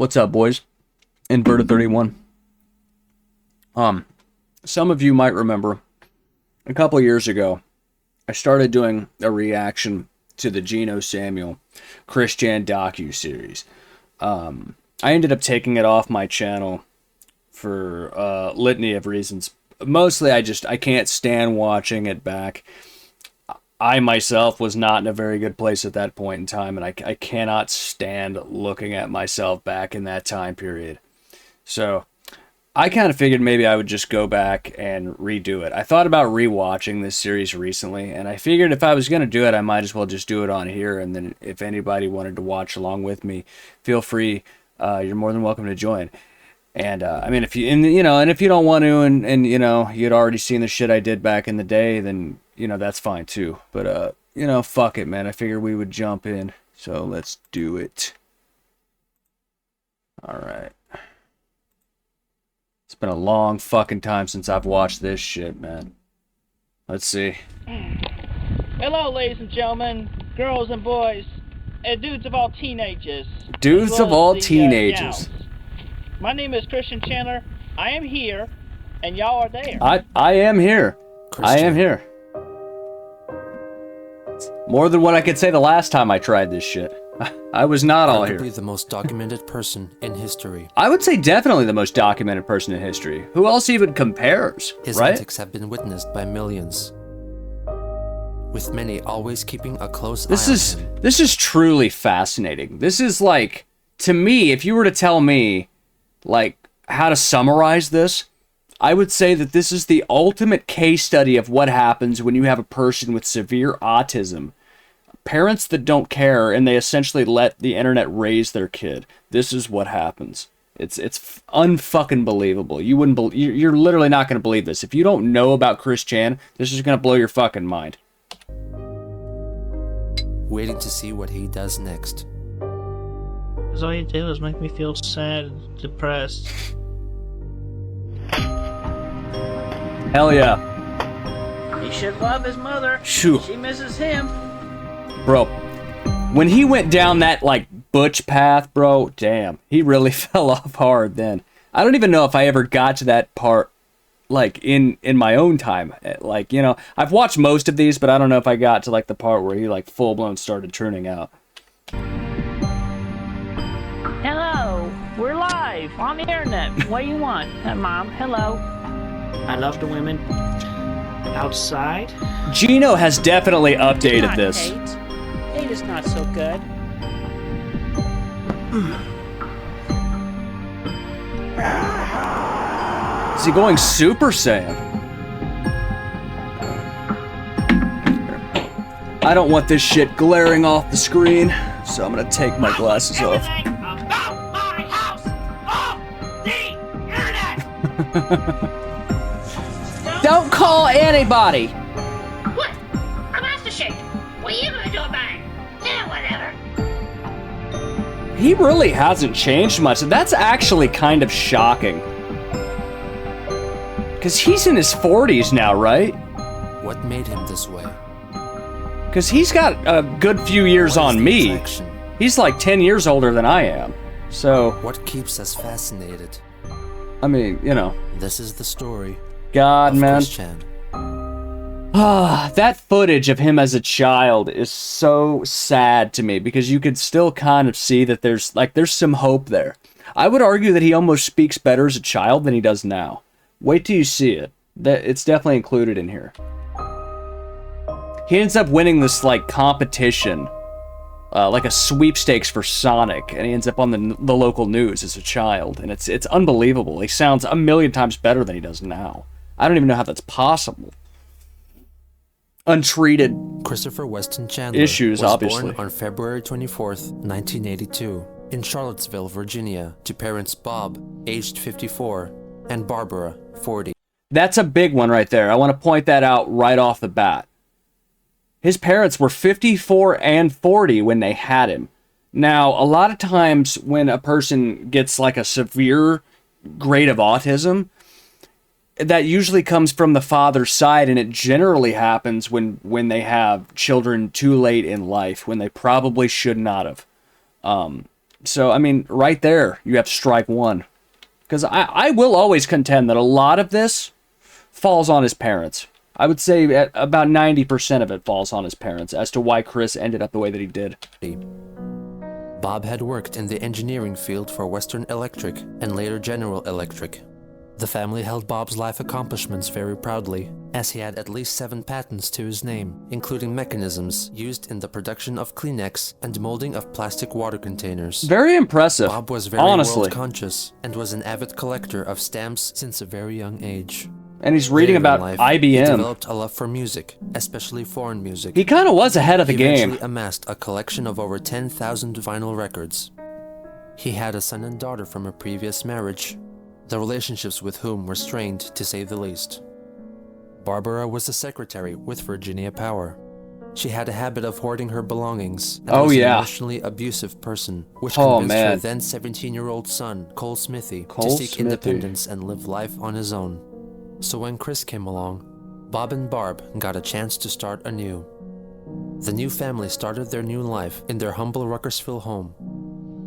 What's up, boys? Inverted 31. Some of you might remember a couple years ago, I started doing a reaction to the Geno Samuel Chris Chan docu-series. I ended up taking it off my channel for a litany of reasons. Mostly I can't stand watching it back. I myself was not in a very good place at that point in time, and I cannot stand looking at myself back in that time period. So I kind of figured maybe I would just go back and redo it. I thought about rewatching this series recently, and I figured if I was going to do it, I might as well just do it on here, and then if anybody wanted to watch along with me, feel free. You're more than welcome to join. And I mean, if you don't want to, and you'd already seen the shit I did back in the day, then that's fine too. But fuck it, man. I figured we would jump in, so let's do it. All right. It's been a long fucking time since I've watched this shit, man. Let's see. Hello, ladies and gentlemen, girls and boys, and dudes of all teenagers. Dudes of all teenagers. My name is Christian Chandler. I am here, and y'all are there. I am here. Christian. I am here. More than what I could say the last time I tried this shit. I was not all here. Probably the most documented person in history. I would say definitely the most documented person in history. Who else even compares, His right? antics have been witnessed by millions, with many always keeping a close eye on him. This is truly fascinating. This is like, to me, if you were to tell me, like, how to summarize this, I would say that this is the ultimate case study of what happens when you have a person with severe autism. Parents that don't care, and they essentially let the internet raise their kid. This is what happens. It's unfucking believable. You're literally not going to believe this. If you don't know about Chris Chan, this is going to blow your fucking mind. Waiting to see what he does next. Because all you do is make me feel sad and depressed. Hell yeah. He should love his mother. Shoo. She misses him. Bro, when he went down that, like, butch path, bro, damn, he really fell off hard then. I don't even know if I ever got to that part, like, in my own time. Like, I've watched most of these, but I don't know if I got to, like, the part where he, like, full-blown started turning out. Hello, we're live on the internet. What do you want? Mom, hello. I love the women outside. Geno has definitely updated this. Hate is not so good. Is he going Super Saiyan? I don't want this shit glaring off the screen, so I'm gonna take my glasses off. About my house off the internet. Don't call anybody! What? I'm asked to shake. What are you gonna do about it? Yeah, whatever. He really hasn't changed much. That's actually kind of shocking. Because he's in his 40s now, right? What made him this way? Because he's got a good few years on me. Attraction? He's like 10 years older than I am. So, What keeps us fascinated? I mean, This is the story God, of man. Chris Chan. That footage of him as a child is so sad to me because you could still kind of see that there's some hope there. I would argue that he almost speaks better as a child than he does now. Wait till you see it. It's definitely included in here. He ends up winning this, like, competition, like a sweepstakes for Sonic, and he ends up on the local news as a child, and it's unbelievable. He sounds a million times better than he does now. I don't even know how that's possible. Untreated Christopher Weston Chandler issues, was obviously. born on February 24th, 1982, in Charlottesville, Virginia, to parents Bob, aged 54, and Barbara, 40. That's a big one right there. I want to point that out right off the bat. His parents were 54 and 40 when they had him. Now, a lot of times when a person gets like a severe grade of autism, that usually comes from the father's side, and it generally happens when they have children too late in life, when they probably should not have. So, I mean, right there, you have strike one. Because I will always contend that a lot of this falls on his parents. I would say about 90% of it falls on his parents as to why Chris ended up the way that he did. Bob had worked in the engineering field for Western Electric and later General Electric. The family held Bob's life accomplishments very proudly, as he had at least 7 patents to his name, including mechanisms used in the production of Kleenex and molding of plastic water containers. Very impressive. Bob was very world-conscious and was an avid collector of stamps since a very young age. And he's reading about IBM. He developed a love for music, especially foreign music. He kind of was ahead of the game. He eventually amassed a collection of over 10,000 vinyl records. He had a son and daughter from a previous marriage, the relationships with whom were strained, to say the least. Barbara was a secretary with Virginia Power. She had a habit of hoarding her belongings and was an emotionally abusive person, which convinced her then 17-year-old son, Cole Smithy, to seek independence and live life on his own. So when Chris came along, Bob and Barb got a chance to start anew. The new family started their new life in their humble Ruckersville home.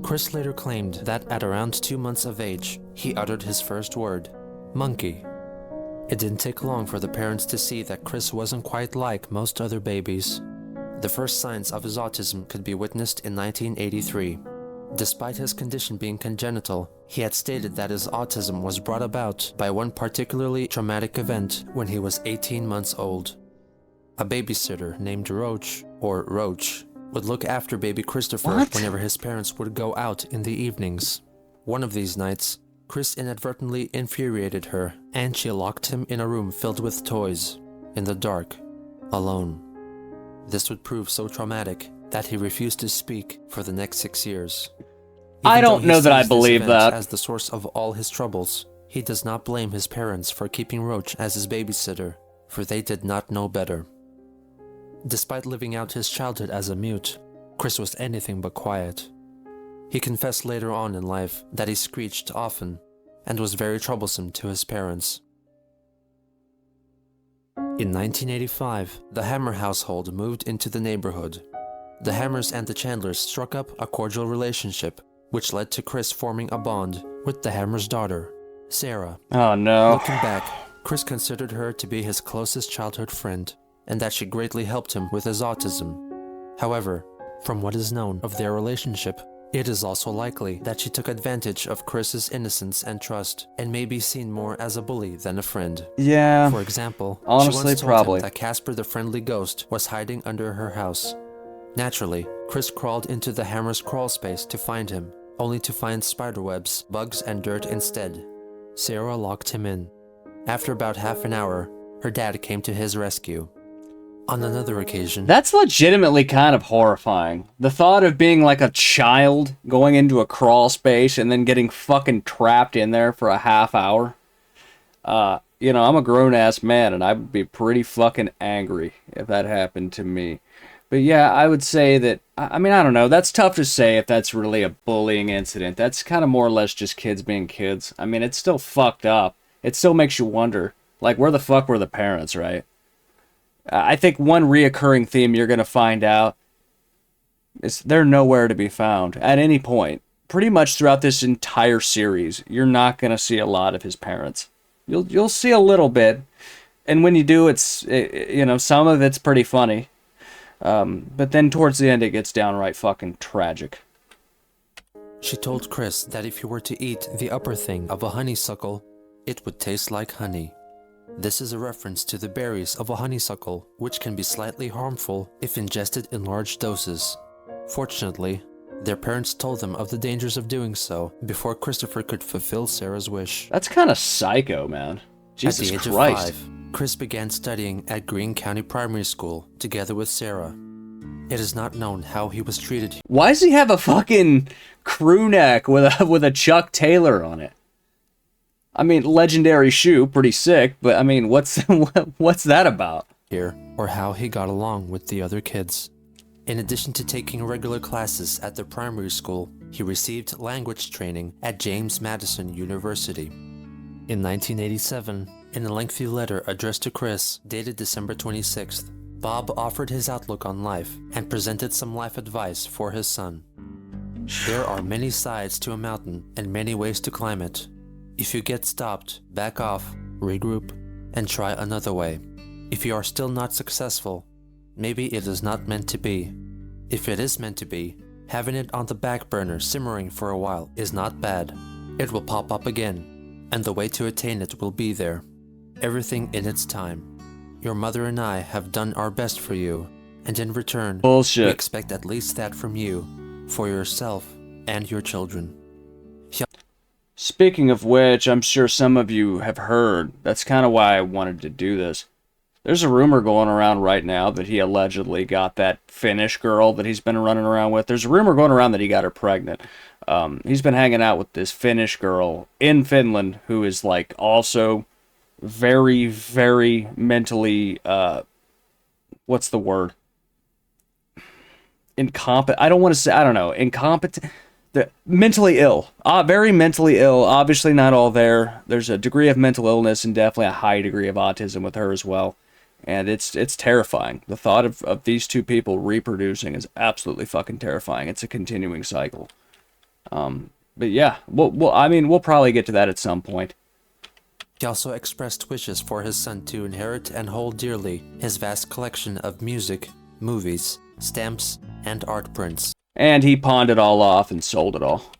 Chris later claimed that at around 2 months of age, he uttered his first word, monkey. It didn't take long for the parents to see that Chris wasn't quite like most other babies. The first signs of his autism could be witnessed in 1983. Despite his condition being congenital, he had stated that his autism was brought about by one particularly traumatic event when he was 18 months old. A babysitter named Roach, or Roach, would look after baby Christopher whenever his parents would go out in the evenings. One of these nights, Chris inadvertently infuriated her, and she locked him in a room filled with toys, in the dark, alone. This would prove so traumatic that he refused to speak for the next 6 years. I don't know that I believe that. As the source of all his troubles, he does not blame his parents for keeping Roach as his babysitter, for they did not know better. Despite living out his childhood as a mute, Chris was anything but quiet. He confessed later on in life that he screeched often and was very troublesome to his parents. In 1985, the Hammer household moved into the neighborhood. The Hammers and the Chandlers struck up a cordial relationship, which led to Chris forming a bond with the Hammer's daughter, Sarah. Oh no. Looking back, Chris considered her to be his closest childhood friend, and that she greatly helped him with his autism. However, from what is known of their relationship, it is also likely that she took advantage of Chris's innocence and trust, and may be seen more as a bully than a friend. Yeah. For example, honestly, she once told probably. him that Casper the Friendly Ghost was hiding under her house. Naturally, Chris crawled into the Hammer's crawl space to find him, only to find spiderwebs, bugs, and dirt instead. Sarah locked him in. After about half an hour, her dad came to his rescue. On another occasion... That's legitimately kind of horrifying. The thought of being like a child, going into a crawl space, and then getting fucking trapped in there for a half hour. You know, I'm a grown-ass man, and I would be pretty fucking angry if that happened to me. But yeah, I would say that... I mean, I don't know. That's tough to say if that's really a bullying incident. That's kind of more or less just kids being kids. I mean, it's still fucked up. It still makes you wonder, like, where the fuck were the parents, right? I think one reoccurring theme you're going to find out is they're nowhere to be found at any point. Pretty much throughout this entire series, you're not going to see a lot of his parents. You'll see a little bit, and when you do, you know, some of it's pretty funny. But then towards the end, it gets downright fucking tragic. She told Chris that if he were to eat the upper thing of a honeysuckle, it would taste like honey. This is a reference to the berries of a honeysuckle, which can be slightly harmful if ingested in large doses. Fortunately, their parents told them of the dangers of doing so before Christopher could fulfill Sarah's wish. That's kind of psycho, man. Jesus Christ. At the age of 5, Chris began studying at Greene County Primary School together with Sarah. It is not known how he was treated. Why does he have a fucking crew neck with a Chuck Taylor on it? I mean, legendary shoe, pretty sick, but I mean, what's that about? Here, or how he got along with the other kids. In addition to taking regular classes at the primary school, he received language training at James Madison University. In 1987, in a lengthy letter addressed to Chris, dated December 26th, Bob offered his outlook on life and presented some life advice for his son. There are many sides to a mountain and many ways to climb it. If you get stopped, back off, regroup, and try another way. If you are still not successful, maybe it is not meant to be. If it is meant to be, having it on the back burner simmering for a while is not bad. It will pop up again, and the way to attain it will be there. Everything in its time. Your mother and I have done our best for you, and in return, Bullshit. we expect at least that from you, for yourself and your children. Speaking of which, I'm sure some of you have heard, that's kind of why I wanted to do this. There's a rumor going around right now that he allegedly got that Finnish girl that he's been running around with. There's a rumor going around that he got her pregnant. He's been hanging out with this Finnish girl in Finland who is like also very, very mentally, what's the word? Incompetent. I don't want to say, I don't know, incompetent. Mentally ill. Very mentally ill. Obviously not all there. There's a degree of mental illness and definitely a high degree of autism with her as well. And it's terrifying. The thought of these two people reproducing is absolutely fucking terrifying. It's a continuing cycle. But yeah, we'll probably get to that at some point. He also expressed wishes for his son to inherit and hold dearly his vast collection of music, movies, stamps, and art prints. And he pawned it all off and sold it all.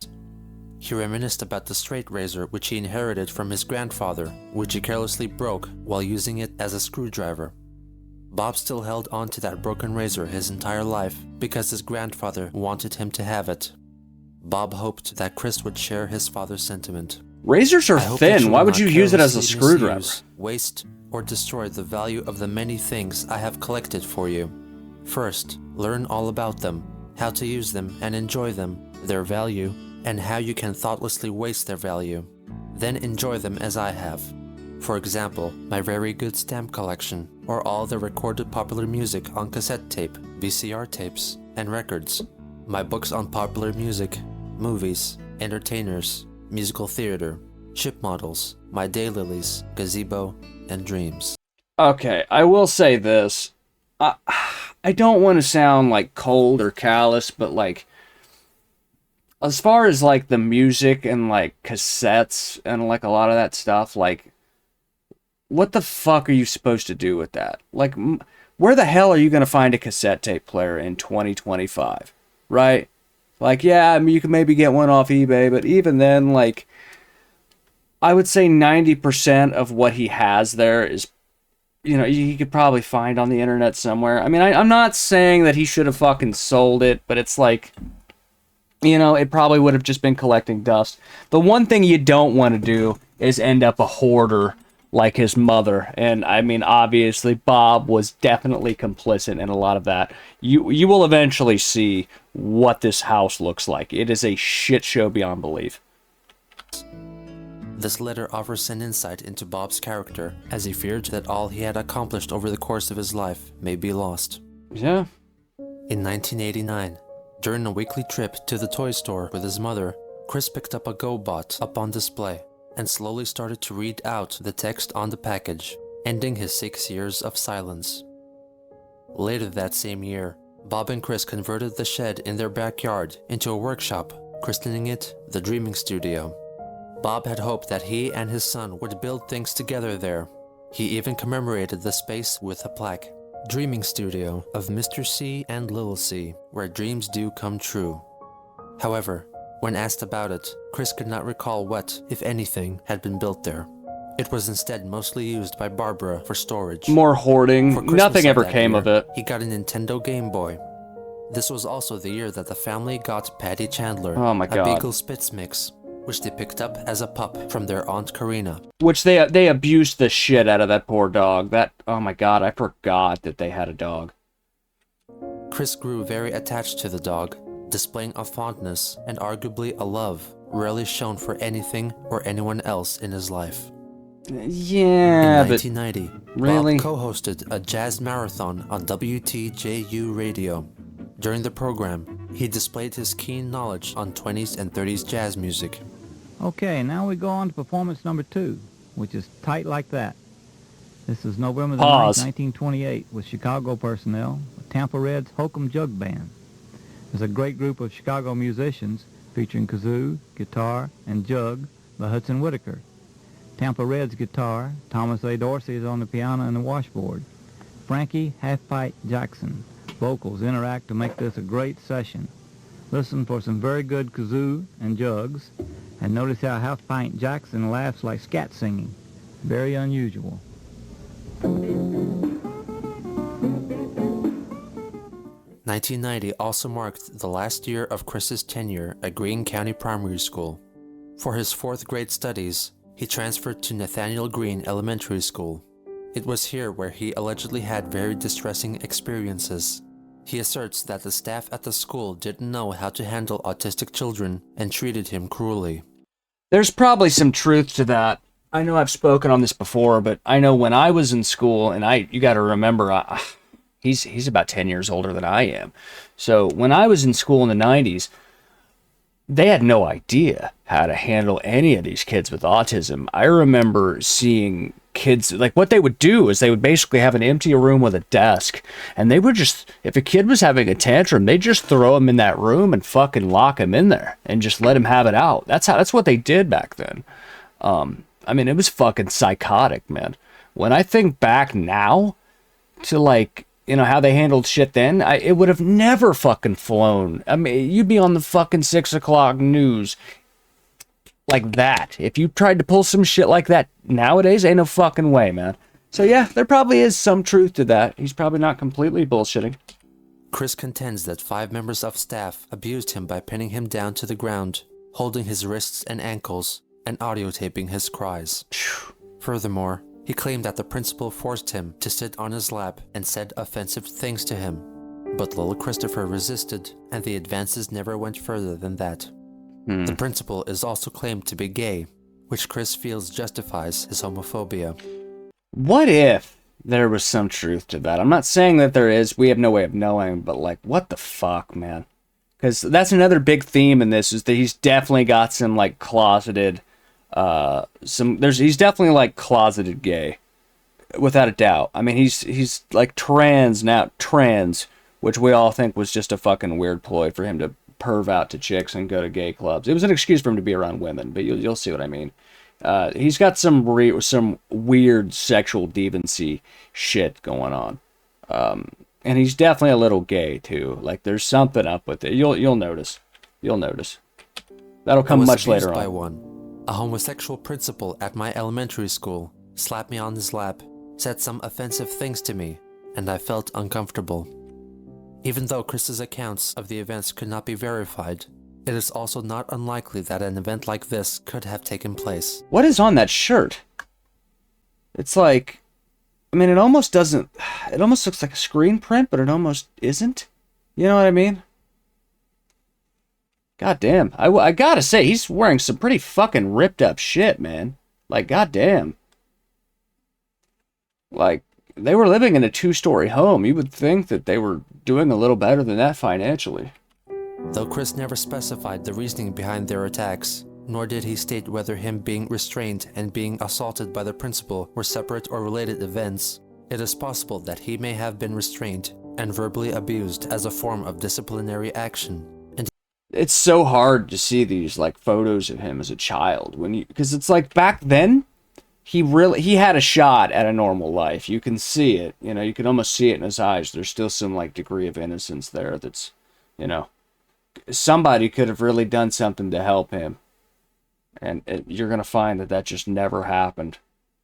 He reminisced about the straight razor which he inherited from his grandfather, which he carelessly broke while using it as a screwdriver. Bob still held on to that broken razor his entire life because his grandfather wanted him to have it. Bob hoped that Chris would share his father's sentiment. Razors are thin. Why would you use it as a screwdriver? Misuse, waste, or destroy the value of the many things I have collected for you. First, learn all about them, how to use them and enjoy them, their value, and how you can thoughtlessly waste their value. Then enjoy them as I have. For example, my very good stamp collection, or all the recorded popular music on cassette tape, VCR tapes, and records. My books on popular music, movies, entertainers, musical theater, ship models, my daylilies, gazebo, and dreams. Okay, I will say this. I don't want to sound like cold or callous, but like, as far as like the music and like cassettes and like a lot of that stuff, like, what the fuck are you supposed to do with that? Like, where the hell are you going to find a cassette tape player in 2025? Right? Like, yeah, I mean, you can maybe get one off eBay, but even then, like, I would say 90% of what he has there is, you know, you could probably find on the internet somewhere. I mean, I'm not saying that he should have fucking sold it, but it's like, you know, it probably would have just been collecting dust. The one thing you don't want to do is end up a hoarder like his mother. And I mean, obviously, Bob was definitely complicit in a lot of that. You will eventually see what this house looks like. It is a shit show beyond belief. This letter offers an insight into Bob's character, as he feared that all he had accomplished over the course of his life may be lost. Yeah. In 1989, during a weekly trip to the toy store with his mother, Chris picked up a GoBot up on display and slowly started to read out the text on the package, ending his 6 years of silence. Later that same year, Bob and Chris converted the shed in their backyard into a workshop, christening it the Dreaming Studio. Bob had hoped that he and his son would build things together there. He even commemorated the space with a plaque, Dreaming Studio of Mr. C and Little C, where dreams do come true. However, when asked about it, Chris could not recall what, if anything, had been built there. It was instead mostly used by Barbara for storage. More hoarding. For Christmas Nothing ever that came year, of it. He got a Nintendo Game Boy. This was also the year that the family got Patty Chandler, Oh my a God. Beagle Spitz mix, which they picked up as a pup from their Aunt Karina. Which they abused the shit out of that poor dog. That, oh my God, I forgot that they had a dog. Chris grew very attached to the dog, displaying a fondness and arguably a love rarely shown for anything or anyone else in his life. Yeah, In but 1990, really? Bob co-hosted a jazz marathon on WTJU radio. During the program, he displayed his keen knowledge on 20s and 30s jazz music. Okay, now we go on to performance number 2, which is Tight Like That. This is November the 9th, Pause. 1928, with Chicago personnel, Tampa Red's Hokum Jug Band. is a great group of Chicago musicians featuring kazoo, guitar, and jug by Hudson Whitaker. Tampa Red's guitar, Thomas A. Dorsey is on the piano and the washboard. Frankie Half-Pint Jackson vocals interact to make this a great session. Listen for some very good kazoo and jugs, and notice how Half-Pint Jackson laughs like scat singing. Very unusual. 1990 also marked the last year of Chris's tenure at Greene County Primary School. For his 4th grade studies, he transferred to Nathaniel Greene Elementary School. It was here where he allegedly had very distressing experiences. He asserts that the staff at the school didn't know how to handle autistic children and treated him cruelly. There's probably some truth to that. I know I've spoken on this before, but I know when I was in school, and you got to remember, he's about 10 years older than I am. So when I was in school in the 90s, they had no idea how to handle any of these kids with autism. I remember seeing kids, like what they would do is they would basically have an empty room with a desk, and they would just, if a kid was having a tantrum, they'd just throw him in that room and fucking lock him in there and just let him have it out. That's what they did back then. I mean, it was fucking psychotic, man. When I think back now to like, you know, how they handled shit then, it would have never fucking flown. I mean, you'd be on the fucking 6 o'clock news like that. If you tried to pull some shit like that nowadays, ain't no fucking way, man. So yeah, there probably is some truth to that. He's probably not completely bullshitting. Chris contends that 5 members of staff abused him by pinning him down to the ground, holding his wrists and ankles, and audio taping his cries. Furthermore, he claimed that the principal forced him to sit on his lap and said offensive things to him. But little Christopher resisted, and the advances never went further than that. The principal is also claimed to be gay, which Chris feels justifies his homophobia. What if there was some truth to that? I'm not saying that there is. We have no way of knowing, but like, what the fuck, man? Because that's another big theme in this, is that he's definitely got some like closeted, he's definitely like closeted gay, without a doubt. I mean, he's like trans, which we all think was just a fucking weird ploy for him to perv out to chicks and go to gay clubs. It was an excuse for him to be around women, but you'll see what I mean. He's got some weird sexual deviancy shit going on, and he's definitely a little gay too. Like there's something up with it. You'll notice. That'll come much later on. A homosexual principal at my elementary school slapped me on his lap, said some offensive things to me, and I felt uncomfortable. Even though Chris's accounts of the events could not be verified, it is also not unlikely that an event like this could have taken place. What is on that shirt? It's like, I mean, it almost looks like a screen print, but it almost isn't. You know what I mean? God damn. I gotta say, he's wearing some pretty fucking ripped up shit, man. Like, goddamn. Like, they were living in a 2-story home. You would think that they were doing a little better than that financially. Though Chris never specified the reasoning behind their attacks, nor did he state whether him being restrained and being assaulted by the principal were separate or related events, it is possible that he may have been restrained and verbally abused as a form of disciplinary action. It's so hard to see these like photos of him as a child because it's like back then he had a shot at a normal life. You can see it, you know, you can almost see it in his eyes. There's still some like degree of innocence there that's, you know, somebody could have really done something to help him, and you're gonna find that just never happened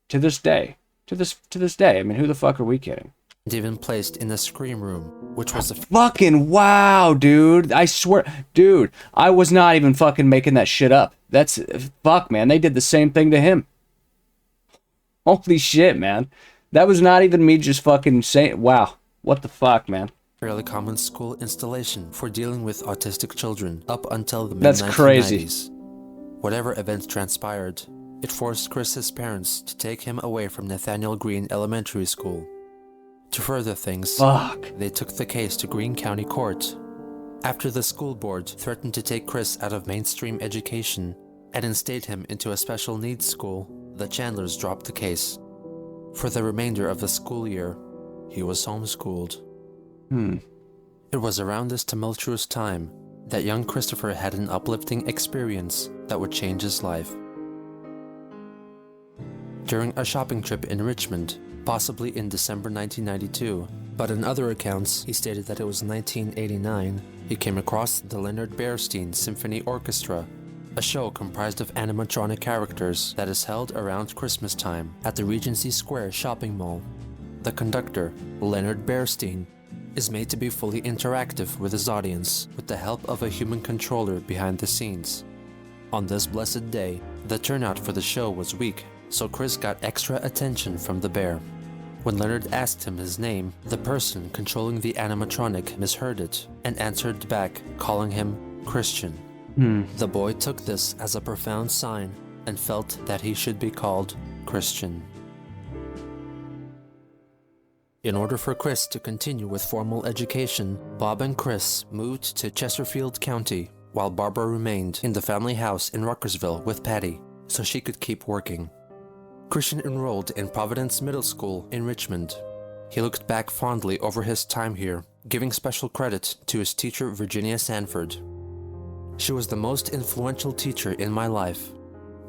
to this day. To this day. I mean, who the fuck are we kidding? And even placed in the scream room, which was a fucking wow, dude. I swear, dude, I was not even fucking making that shit up. That's fuck, man. They did the same thing to him. Holy shit, man. That was not even me just fucking saying, wow, what the fuck, man. Fairly common school installation for dealing with autistic children up until the mid-1990s. That's crazy. Whatever events transpired, it forced Chris's parents to take him away from Nathaniel Greene Elementary School. To further things, they took the case to Greene County Court. After the school board threatened to take Chris out of mainstream education and instate him into a special needs school, the Chandlers dropped the case. For the remainder of the school year, he was homeschooled. It was around this tumultuous time that young Christopher had an uplifting experience that would change his life. During a shopping trip in Richmond, possibly in December 1992, but in other accounts he stated that it was 1989, he came across the Leonard Bernstein Symphony Orchestra, a show comprised of animatronic characters that is held around Christmas time at the Regency Square shopping mall. The conductor, Leonard Bernstein, is made to be fully interactive with his audience with the help of a human controller behind the scenes. On this blessed day, the turnout for the show was weak, so Chris got extra attention from the bear. When Leonard asked him his name, the person controlling the animatronic misheard it and answered back, calling him Christian. The boy took this as a profound sign and felt that he should be called Christian. In order for Chris to continue with formal education, Bob and Chris moved to Chesterfield County, while Barbara remained in the family house in Ruckersville with Patty, so she could keep working. Christian enrolled in Providence Middle School in Richmond. He looked back fondly over his time here, giving special credit to his teacher Virginia Sanford. She was the most influential teacher in my life.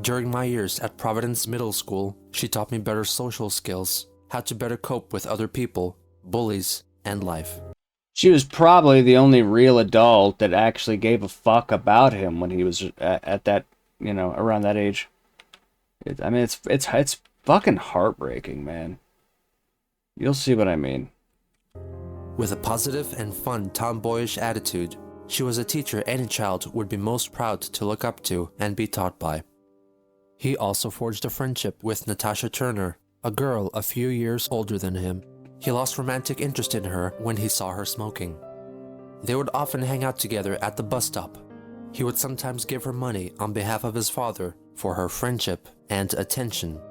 During my years at Providence Middle School, she taught me better social skills, how to better cope with other people, bullies, and life. She was probably the only real adult that actually gave a fuck about him when he was at that, you know, around that age. It's fucking heartbreaking, man. You'll see what I mean. With a positive and fun tomboyish attitude, she was a teacher any child would be most proud to look up to and be taught by. He also forged a friendship with Natasha Turner, a girl a few years older than him. He lost romantic interest in her when he saw her smoking. They would often hang out together at the bus stop. He would sometimes give her money on behalf of his father for her friendship and attention.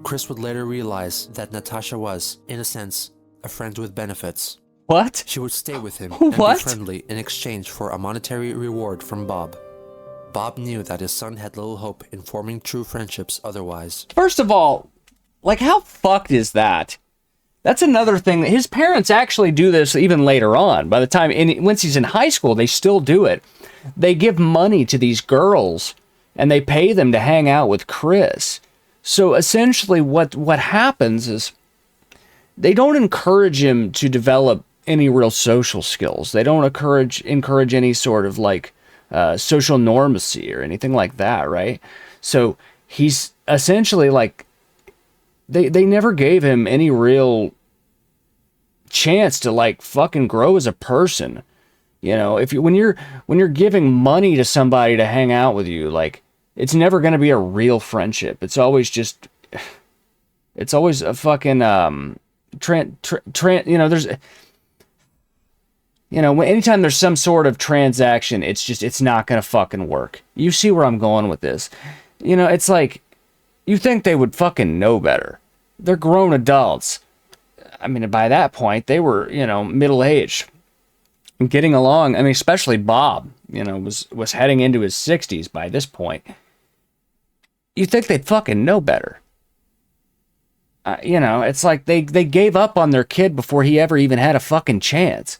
Chris would later realize that Natasha was, in a sense, a friend with benefits. What? She would stay with him and What? be friendly in exchange for a monetary reward from Bob. Bob knew that his son had little hope in forming true friendships otherwise. First of all, like, how fucked is that? That's another thing. His parents actually do this even later on. By the time, once he's in high school, they still do it. They give money to these girls, and they pay them to hang out with Chris. So essentially what happens is they don't encourage him to develop any real social skills. They don't encourage any sort of, like, social normacy or anything like that, right? So he's essentially, like, they never gave him any real chance to, like, fucking grow as a person. You know, when you're giving money to somebody to hang out with you, like, it's never going to be a real friendship. It's always a fucking anytime there's some sort of transaction, it's not going to fucking work. You see where I'm going with this. You know, it's like, you think they would fucking know better. They're grown adults. I mean, by that point, they were, middle-aged and getting along. I mean, especially Bob, was heading into his 60s by this point. You think they'd fucking know better. It's like they gave up on their kid before he ever even had a fucking chance.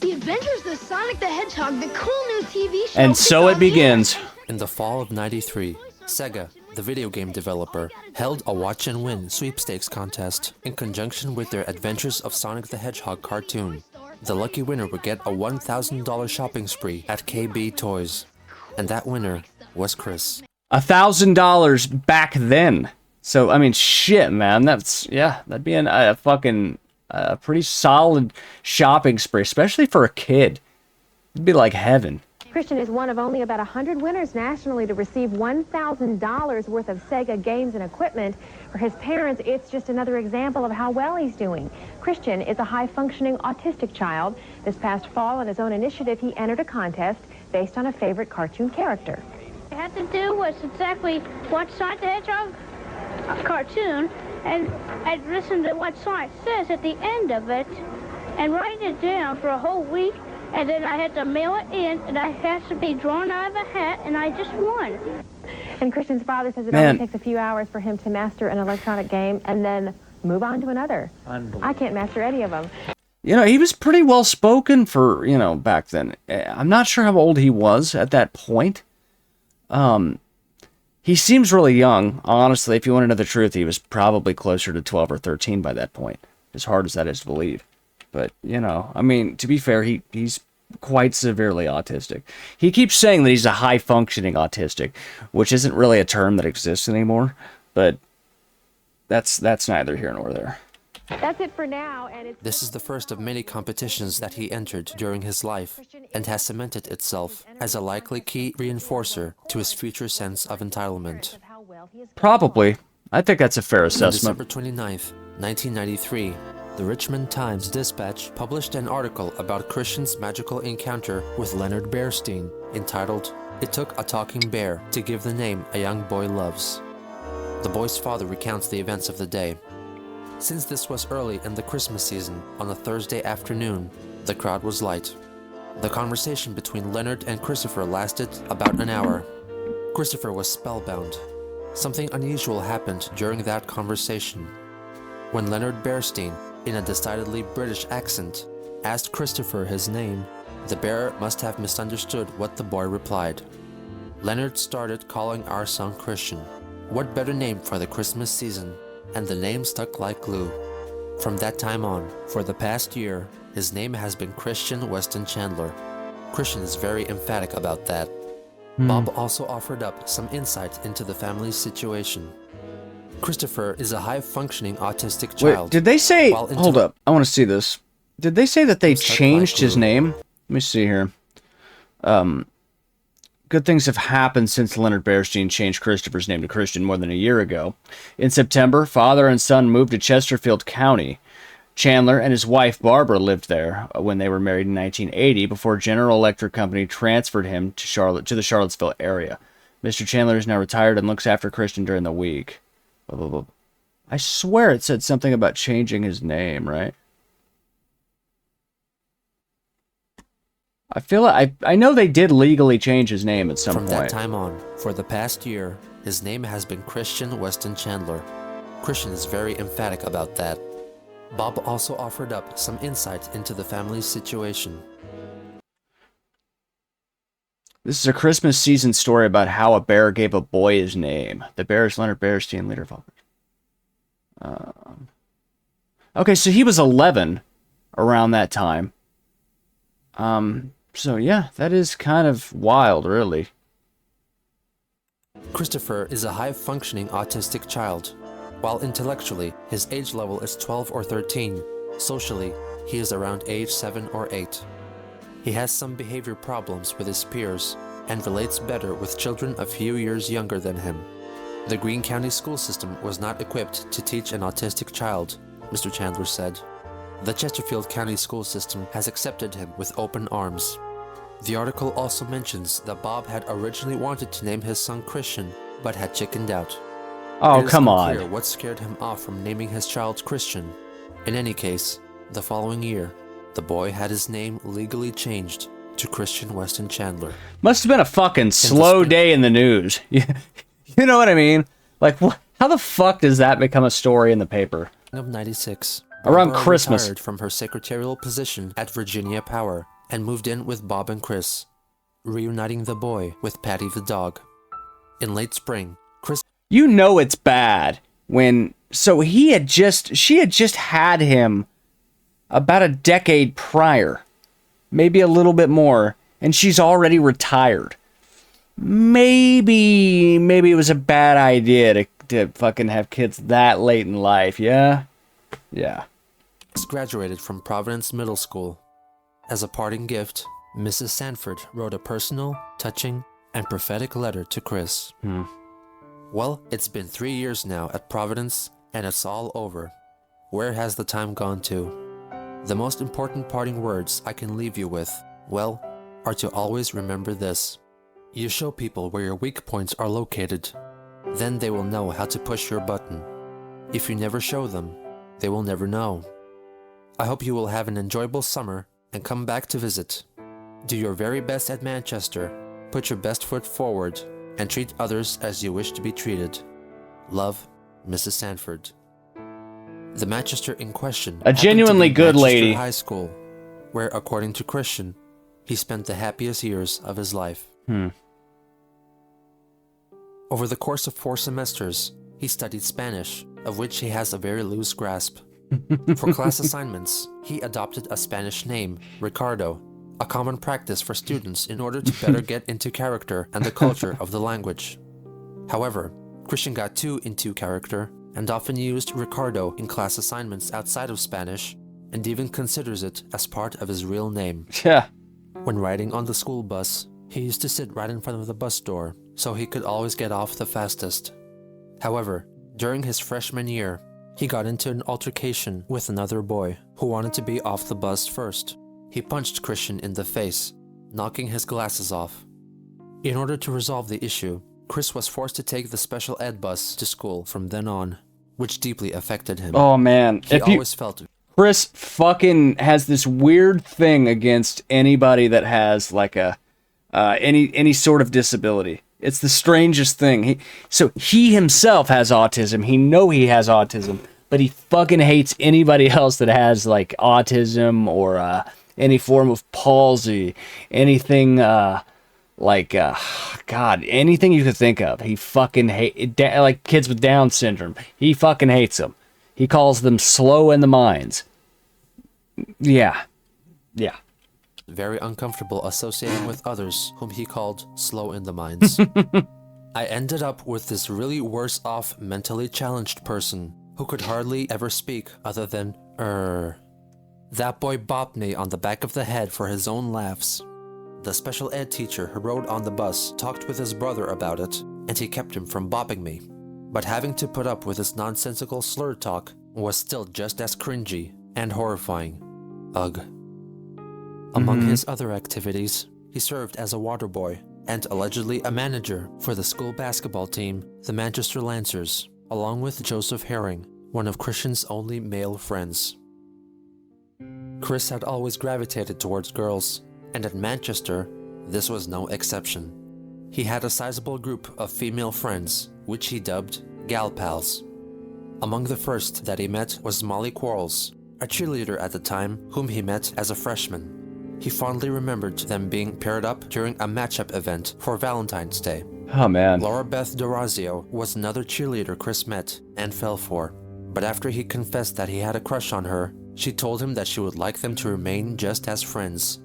The Adventures of Sonic the Hedgehog, the cool new TV show. And so it begins. In the fall of '93, Sega, the video game developer, held a watch and win sweepstakes contest in conjunction with their Adventures of Sonic the Hedgehog cartoon. The lucky winner would get a $1,000 shopping spree at KB Toys. And that winner was Chris. $1,000 back then. So, I mean, shit, man. That'd be a fucking pretty solid shopping spree, especially for a kid. It'd be like heaven. Christian is one of only about 100 winners nationally to receive $1,000 worth of Sega games and equipment. For his parents, it's just another example of how well he's doing. Christian is a high-functioning autistic child. This past fall, on his own initiative, he entered a contest based on a favorite cartoon character. All I had to do was exactly watch Sonic the Hedgehog cartoon, and I'd listen to what Sonic says at the end of it, and write it down for a whole week, and then I had to mail it in, and I had to be drawn out of a hat, and I just won. And Christian's father says it only takes a few hours for him to master an electronic game and then move on to another. I can't master any of them. You know, he was pretty well spoken for, back then. I'm not sure how old he was at that point. He seems really young. Honestly, if you want to know the truth, he was probably closer to 12 or 13 by that point. As hard as that is to believe. But, I mean, to be fair, he's quite severely autistic. He keeps saying that he's a high-functioning autistic, which isn't really a term that exists anymore. But that's neither here nor there. That's it for now, and it's... This is the first of many competitions that he entered during his life and has cemented itself as a likely key reinforcer to his future sense of entitlement. Probably. I think that's a fair On assessment. December 29th, 1993, the Richmond Times-Dispatch published an article about Christian's magical encounter with Leonard Bernstein entitled, "It Took a Talking Bear to Give the Name a Young Boy Loves." The boy's father recounts the events of the day. Since this was early in the Christmas season, on a Thursday afternoon, the crowd was light. The conversation between Leonard and Christopher lasted about an hour. Christopher was spellbound. Something unusual happened during that conversation. When Leonard Bernstein, in a decidedly British accent, asked Christopher his name, the bear must have misunderstood what the boy replied. Leonard started calling our son Christian. What better name for the Christmas season? And the name stuck like glue. From that time on, for the past year, his name has been Christian Weston Chandler. Christian is very emphatic about that. Bob also offered up some insight into the family's situation. Christopher is a high-functioning autistic child. Wait, did they say... while Hold up, I want to see this. Did they say that they changed his name? Let me see here. Good things have happened since Leonard Bernstein changed Christopher's name to Christian more than a year ago. In September, father and son moved to Chesterfield County. Chandler and his wife Barbara lived there when they were married in 1980 before General Electric Company transferred him to the Charlottesville area. Mr. Chandler is now retired and looks after Christian during the week. Blah, blah, blah. I swear it said something about changing his name, right? I feel like I know they did legally change his name at some point. From that time on, for the past year, his name has been Christian Weston Chandler. Christian is very emphatic about that. Bob also offered up some insight into the family's situation. This is a Christmas season story about how a bear gave a boy his name. The bear is Leonard Bernstein, leader of all. Okay, so he was 11 around that time. So yeah, that is kind of wild, really. Christopher is a high-functioning autistic child. While intellectually, his age level is 12 or 13, socially, he is around age 7 or 8. He has some behavior problems with his peers and relates better with children a few years younger than him. The Greene County school system was not equipped to teach an autistic child, Mr. Chandler said. The Chesterfield County school system has accepted him with open arms. The article also mentions that Bob had originally wanted to name his son Christian, but had chickened out. Oh, come on. It is unclear what scared him off from naming his child Christian. In any case, the following year, the boy had his name legally changed to Christian Weston Chandler. Must have been a fucking slow day in the news. You know what I mean? Like, how the fuck does that become a story in the paper? Of 96. Around Barbara Christmas. retired from her secretarial position at Virginia Power and moved in with Bob and Chris, reuniting the boy with Patty the dog. In late spring, Chris... You know it's bad when... So she had just had him about a decade prior. Maybe a little bit more. And she's already retired. Maybe it was a bad idea to fucking have kids that late in life, yeah? Yeah. Graduated from Providence Middle School. As a parting gift, Mrs. Sanford wrote a personal, touching, and prophetic letter to Chris. Well, it's been 3 years now at Providence, and it's all over. Where has the time gone to? The most important parting words I can leave you with, well, are to always remember this. You show people where your weak points are located. Then they will know how to push your button. If you never show them, they will never know. I hope you will have an enjoyable summer and come back to visit. Do your very best at Manchester, put your best foot forward, and treat others as you wish to be treated. Love, Mrs. Sanford. The Manchester in question A genuinely happened to be good Manchester lady. High School, where, according to Christian, he spent the happiest years of his life. Over the course of 4 semesters, he studied Spanish, of which he has a very loose grasp. For class assignments, he adopted a Spanish name, Ricardo, a common practice for students in order to better get into character and the culture of the language. However, Christian got too into character and often used Ricardo in class assignments outside of Spanish, and even considers it as part of his real name. Yeah. When riding on the school bus, he used to sit right in front of the bus door, so he could always get off the fastest. However, during his freshman year, he got into an altercation with another boy who wanted to be off the bus first. He punched Christian in the face, knocking his glasses off. In order to resolve the issue, Chris was forced to take the special ed bus to school from then on, which deeply affected him. Oh man, He always felt Chris fucking has this weird thing against anybody that has like a any sort of disability. It's the strangest thing. He himself has autism. He has autism, but he fucking hates anybody else that has like autism or any form of palsy, anything God, anything you could think of. He fucking like kids with Down syndrome. He fucking hates them. He calls them slow in the minds. Yeah. very uncomfortable associating with others whom he called slow in the minds. I ended up with this really worse off mentally challenged person who could hardly ever speak other than That boy bopped me on the back of the head for his own laughs. The special ed teacher who rode on the bus talked with his brother about it, and he kept him from bopping me. But having to put up with his nonsensical slur talk was still just as cringy and horrifying. Ugh. Among his other activities, he served as a water boy and allegedly a manager for the school basketball team, the Manchester Lancers, along with Joseph Herring, one of Christian's only male friends. Chris had always gravitated towards girls, and at Manchester, this was no exception. He had a sizable group of female friends, which he dubbed gal pals. Among the first that he met was Molly Quarles, a cheerleader at the time whom he met as a freshman. He fondly remembered them being paired up during a matchup event for Valentine's Day. Oh man. Laura Beth Dorazio was another cheerleader Chris met and fell for, but after he confessed that he had a crush on her, she told him that she would like them to remain just as friends.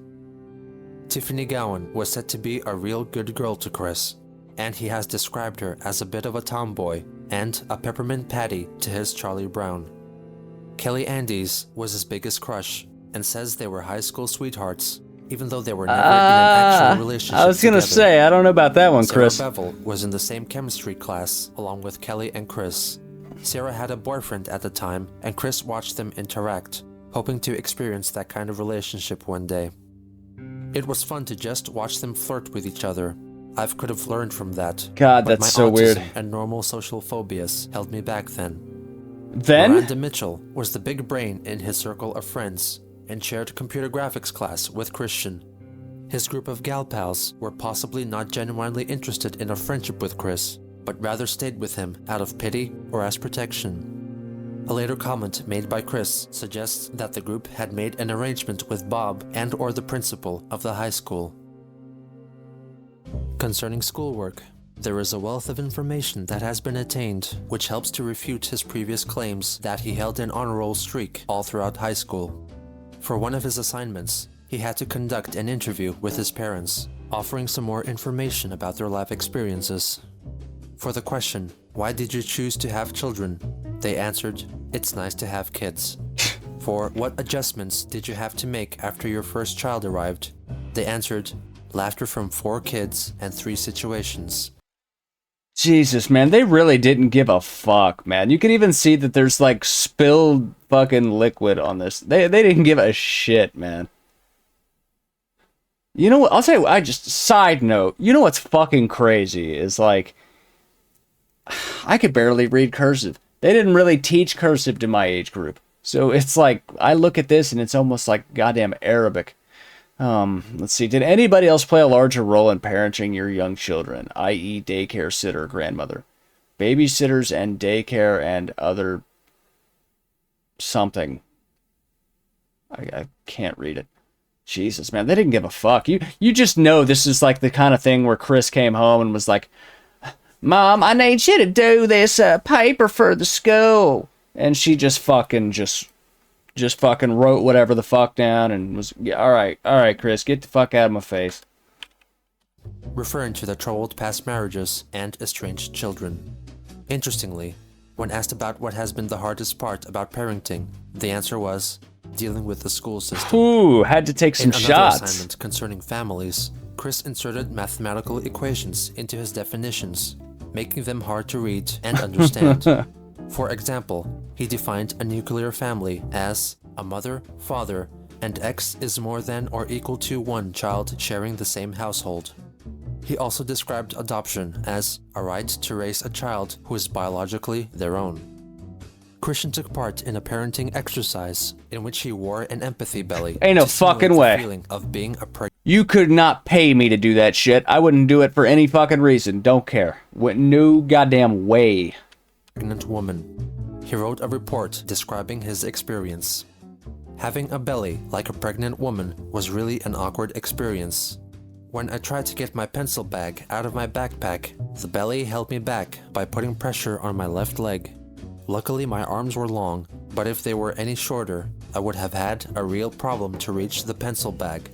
Tiffany Gowan was said to be a real good girl to Chris, and he has described her as a bit of a tomboy and a peppermint patty to his Charlie Brown. Kelly Andes was his biggest crush and says they were high school sweethearts, even though they were never in an actual relationship. I was gonna say, I don't know about that one, Chris. Sarah Bevel was in the same chemistry class along with Kelly and Chris. Sarah had a boyfriend at the time, and Chris watched them interact, hoping to experience that kind of relationship one day. It was fun to just watch them flirt with each other. I could have learned from that. God, but that's my so weird. autism and normal social phobias held me back then. Then? Miranda Mitchell was the big brain in his circle of friends and shared computer graphics class with Christian. His group of gal pals were possibly not genuinely interested in a friendship with Chris, but rather stayed with him out of pity or as protection. A later comment made by Chris suggests that the group had made an arrangement with Bob and or the principal of the high school. Concerning schoolwork, there is a wealth of information that has been attained which helps to refute his previous claims that he held an honor roll streak all throughout high school. For one of his assignments, he had to conduct an interview with his parents, offering some more information about their life experiences. For the question, "Why did you choose to have children?" they answered, "It's nice to have kids." For "What adjustments did you have to make after your first child arrived?" they answered, "Laughter from 4 kids and 3 situations." Jesus, man, they really didn't give a fuck, man. You can even see that there's like spilled fucking liquid on this. They didn't give a shit, man. You know what? I'll say, side note, you know what's fucking crazy is like, I could barely read cursive. They didn't really teach cursive to my age group. So it's like, I look at this and it's almost like goddamn Arabic. Let's see. Did anybody else play a larger role in parenting your young children, i.e. daycare sitter, grandmother, babysitters and daycare and other something. I can't read it. Jesus, man, they didn't give a fuck. You just know this is like the kind of thing where Chris came home and was like, Mom, I need you to do this paper for the school. And she just fucking wrote whatever the fuck down and was, yeah, all right, Chris, get the fuck out of my face. Referring to the troubled past marriages and estranged children. Interestingly, when asked about what has been the hardest part about parenting, the answer was dealing with the school system. Ooh, had to take some In another shots. assignment concerning families, Chris inserted mathematical equations into his definitions, making them hard to read and understand. For example, he defined a nuclear family as a mother, father, and X is more than or equal to one child sharing the same household. He also described adoption as a right to raise a child who is biologically their own. Christian took part in a parenting exercise in which he wore an empathy belly. Ain't no to simulate fucking the way. feeling of being a You could not pay me to do that shit. I wouldn't do it for any fucking reason. Don't care. No goddamn way. pregnant woman. He wrote a report describing his experience. Having a belly like a pregnant woman was really an awkward experience. When I tried to get my pencil bag out of my backpack, the belly held me back by putting pressure on my left leg. Luckily, my arms were long, but if they were any shorter, I would have had a real problem to reach the pencil bag.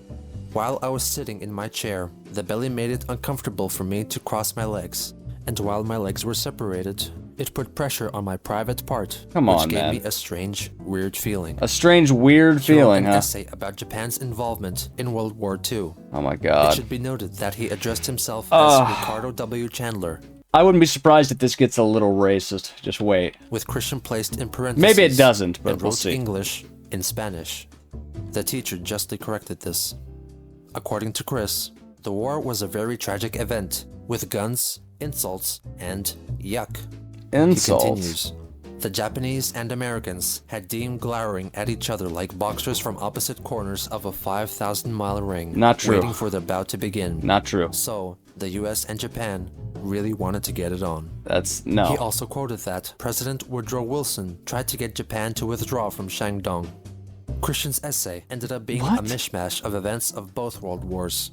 While I was sitting in my chair, the belly made it uncomfortable for me to cross my legs, and while my legs were separated, it put pressure on my private part, Come which on, gave man. me a strange, weird feeling. A strange, weird He wrote feeling, an huh? essay about Japan's involvement in World War II. Oh my It god. should be noted that he addressed himself as Ricardo W. Chandler, I wouldn't be surprised if this gets a little racist. Just wait. with Christian placed in parentheses. Maybe it doesn't, but and we'll wrote see. English in Spanish. The teacher justly corrected this. According to Chris, the war was a very tragic event, with guns, insults, and yuck. He Insults. continues. The Japanese and Americans had deemed glowering at each other like boxers from opposite corners of a 5,000-mile ring, Not true. waiting for the bout to begin. Not true. So, the US and Japan really wanted to get it on. That's no. He also quoted that President Woodrow Wilson tried to get Japan to withdraw from Shandong. Christian's essay ended up being What? a mishmash of events of both world wars.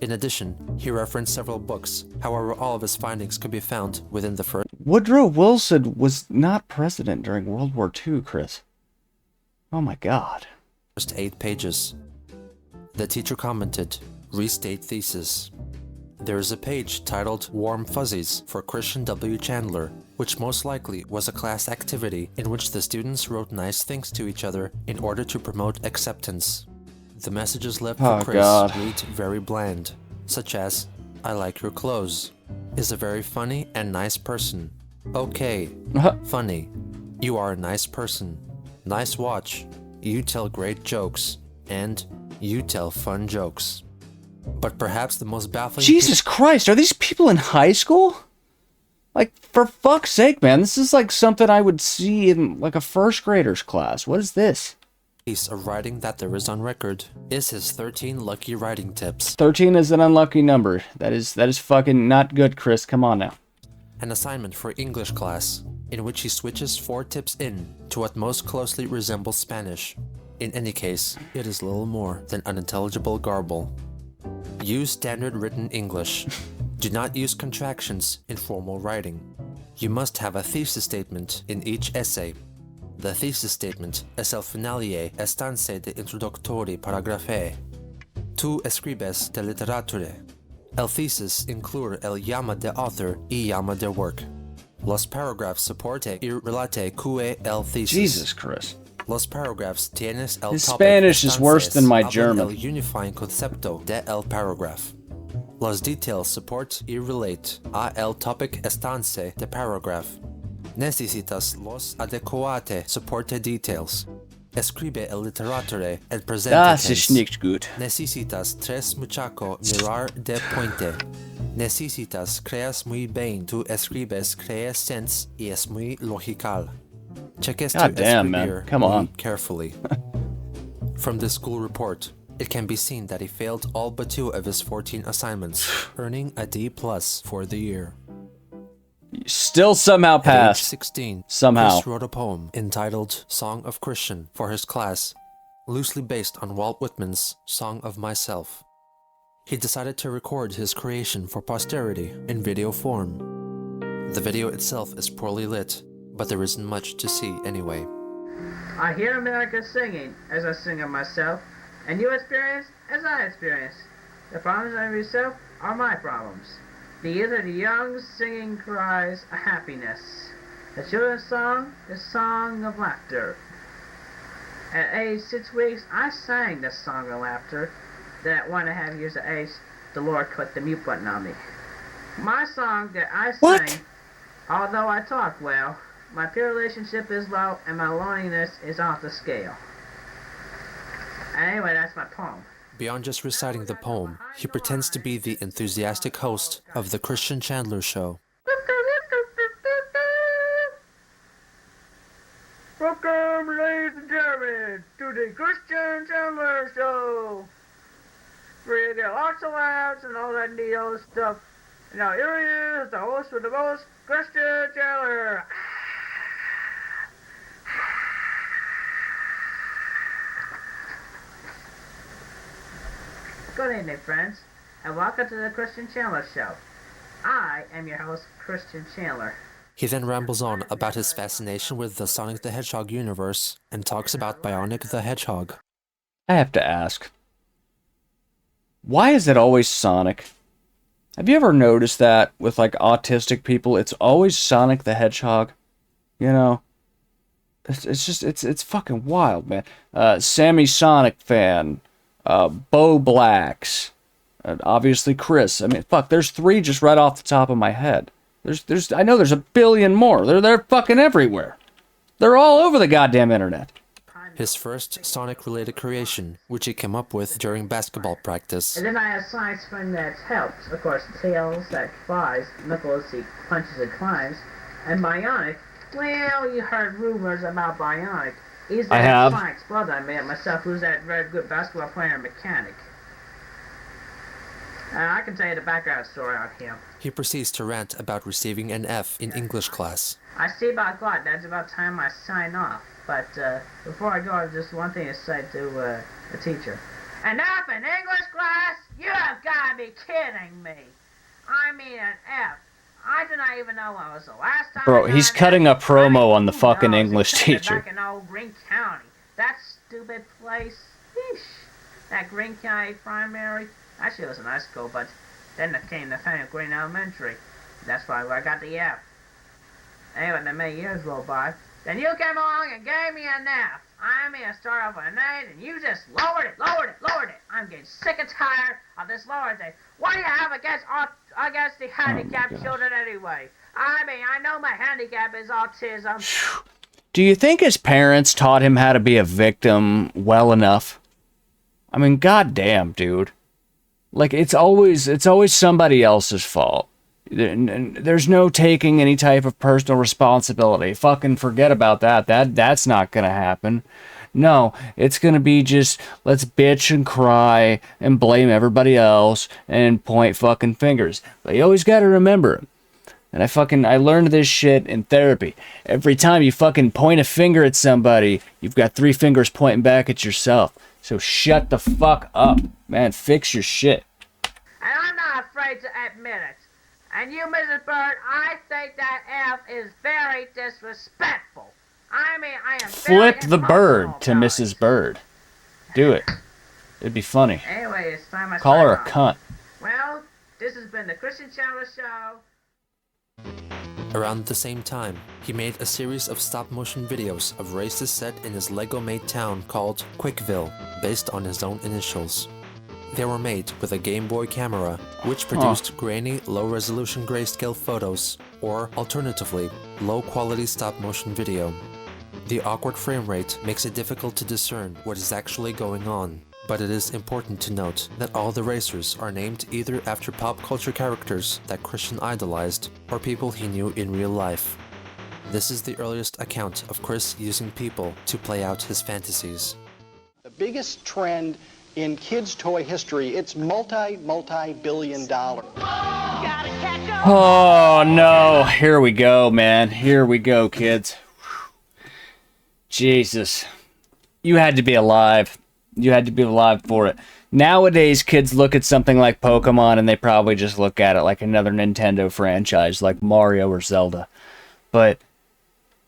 In addition, he referenced several books, however all of his findings could be found within the first Woodrow Wilson was not president during World War II, Chris. Oh my god. 8 pages. The teacher commented, restate thesis. There is a page titled Warm Fuzzies for Christian W. Chandler, which most likely was a class activity in which the students wrote nice things to each other in order to promote acceptance. The messages left Oh, for Chris God. read very bland, such as, I like your clothes, is a very funny and nice person. Okay, funny, you are a nice person. Nice watch, you tell great jokes, and you tell fun jokes. But perhaps the most baffling Jesus Christ, are these people in high school? Like, for fuck's sake, man, this is like something I would see in like a first grader's class. What is this? piece of writing that there is on record is his 13 lucky writing tips. 13 is an unlucky number. That is fucking not good, Chris. Come on now. An assignment for English class, in which he switches 4 tips in to what most closely resembles Spanish. In any case, it is little more than unintelligible garble. Use standard written English. Do not use contractions in formal writing. You must have a thesis statement in each essay. The thesis statement es el finalie estancia de introductori paragrafe. Tu escribes de literature. El thesis incluye el llama de author y llama de work. Los paragraphs soporte y relate que el thesis. Jesus, Chris. Los paragraphs tienes el His topic Spanish is worse than my hablan German. El unifying concepto de el paragraph. Los details support y relate a el topic estance de paragraph. Necesitas los adecuate soporte details. Escribe el literature el presente Das tense. ist nicht gut. Necesitas tres muchacho mirar de puente. Necesitas creas muy bien tu escribes creas sense y es muy logical. Cheques tu God damn, man. escribir Come muy on. carefully. From the school report, it can be seen that he failed all but 2 of his 14 assignments, earning a D+ for the year. Still somehow At age passed. 16, Somehow. Chris wrote a poem entitled Song of Christian for his class, loosely based on Walt Whitman's Song of Myself. He decided to record his creation for posterity in video form. The video itself is poorly lit, but there isn't much to see anyway. I hear America singing as I sing of myself, and you experience as I experience. The problems of yourself are my problems. The youth of the young singing cries of happiness. The children's song is song of laughter. At age 6 weeks, I sang this song of laughter. Then at 1.5 years of age, the Lord clicked the mute button on me. My song that I sing, although I talk well, my peer relationship is low and my loneliness is off the scale. Anyway, that's my poem. Beyond just reciting the poem, he pretends to be the enthusiastic host of The Christian Chandler Show. Welcome, ladies and gentlemen, to the Christian Chandler Show. Where you get lots of laughs and all that neat old stuff. Now here he is, the host with the most, Christian Chandler. Good evening, friends, and welcome to the Christian Chandler Show. I am your host, Christian Chandler. He then rambles on about his fascination with the Sonic the Hedgehog universe and talks about Bionic the Hedgehog. I have to ask, why is it always Sonic? Have you ever noticed that with like autistic people? It's always Sonic the Hedgehog. You know, it's fucking wild, man. Sammy Sonic fan, Bo Blacks, obviously Chris. I mean, fuck, there's 3 just right off the top of my head. I know there's a billion more. They're fucking everywhere. They're all over the goddamn internet. His first Sonic-related creation, which he came up with during basketball practice. And then I have science friend that helps. Of course, Tails that flies, Knuckles he punches and climbs, and Bionic. Well, you heard rumors about Bionic. He's that Sonic's brother I made up myself, who's that very good basketball player and mechanic. I can tell you the background story on him. He proceeds to rant about receiving an F in English class. I see about God, that's about time I sign off. But before I go, I have just one thing to say to the teacher. An F in English class? You have got to be kidding me. I mean an F. I do not even know when was the last time. Bro, he's cutting a promo on the fucking English teacher. Back in old Green County. That stupid place. Eesh. That Green County primary. Actually, it was a nice school, but then it came to Fannie Green Elementary. That's why I got the F. Anyway, then many years rolled by. Then you came along and gave me an F. I mean, I started off with an 8, and you just lowered it. I'm getting sick and tired of this lower thing. What do you have against the handicapped children anyway? I mean, I know my handicap is autism. Do you think his parents taught him how to be a victim well enough? I mean, goddamn, dude. Like, it's always somebody else's fault. There's no taking any type of personal responsibility. Fucking forget about that. That's not gonna happen. No, it's gonna be just, let's bitch and cry and blame everybody else and point fucking fingers. But you always gotta remember, and I learned this shit in therapy. Every time you fucking point a finger at somebody, you've got 3 fingers pointing back at yourself. So shut the fuck up, man. Fix your shit. And I'm not afraid to admit it. And you, Mrs. Bird, I think that F is very disrespectful. I mean, I am Flip the bird to Mrs. Bird. Do it. It'd be funny. Anyway, it's time I call her a sign cunt. off. Well, this has been the Christian Chandler Show. Around the same time, he made a series of stop-motion videos of races set in his Lego-made town called Quickville, based on his own initials. They were made with a Game Boy camera, which produced grainy, low-resolution grayscale photos, or, alternatively, low-quality stop-motion video. The awkward frame rate makes it difficult to discern what is actually going on, but it is important to note that all the racers are named either after pop culture characters that Christian idolized, or people he knew in real life. This is the earliest account of Chris using people to play out his fantasies. The biggest trend in kids' toy history, it's multi-billion dollar. Oh no, here we go, man. Here we go, kids. Jesus. You had to be alive. You had to be alive for it. Nowadays, kids look at something like Pokemon and they probably just look at it like another Nintendo franchise, like Mario or Zelda. But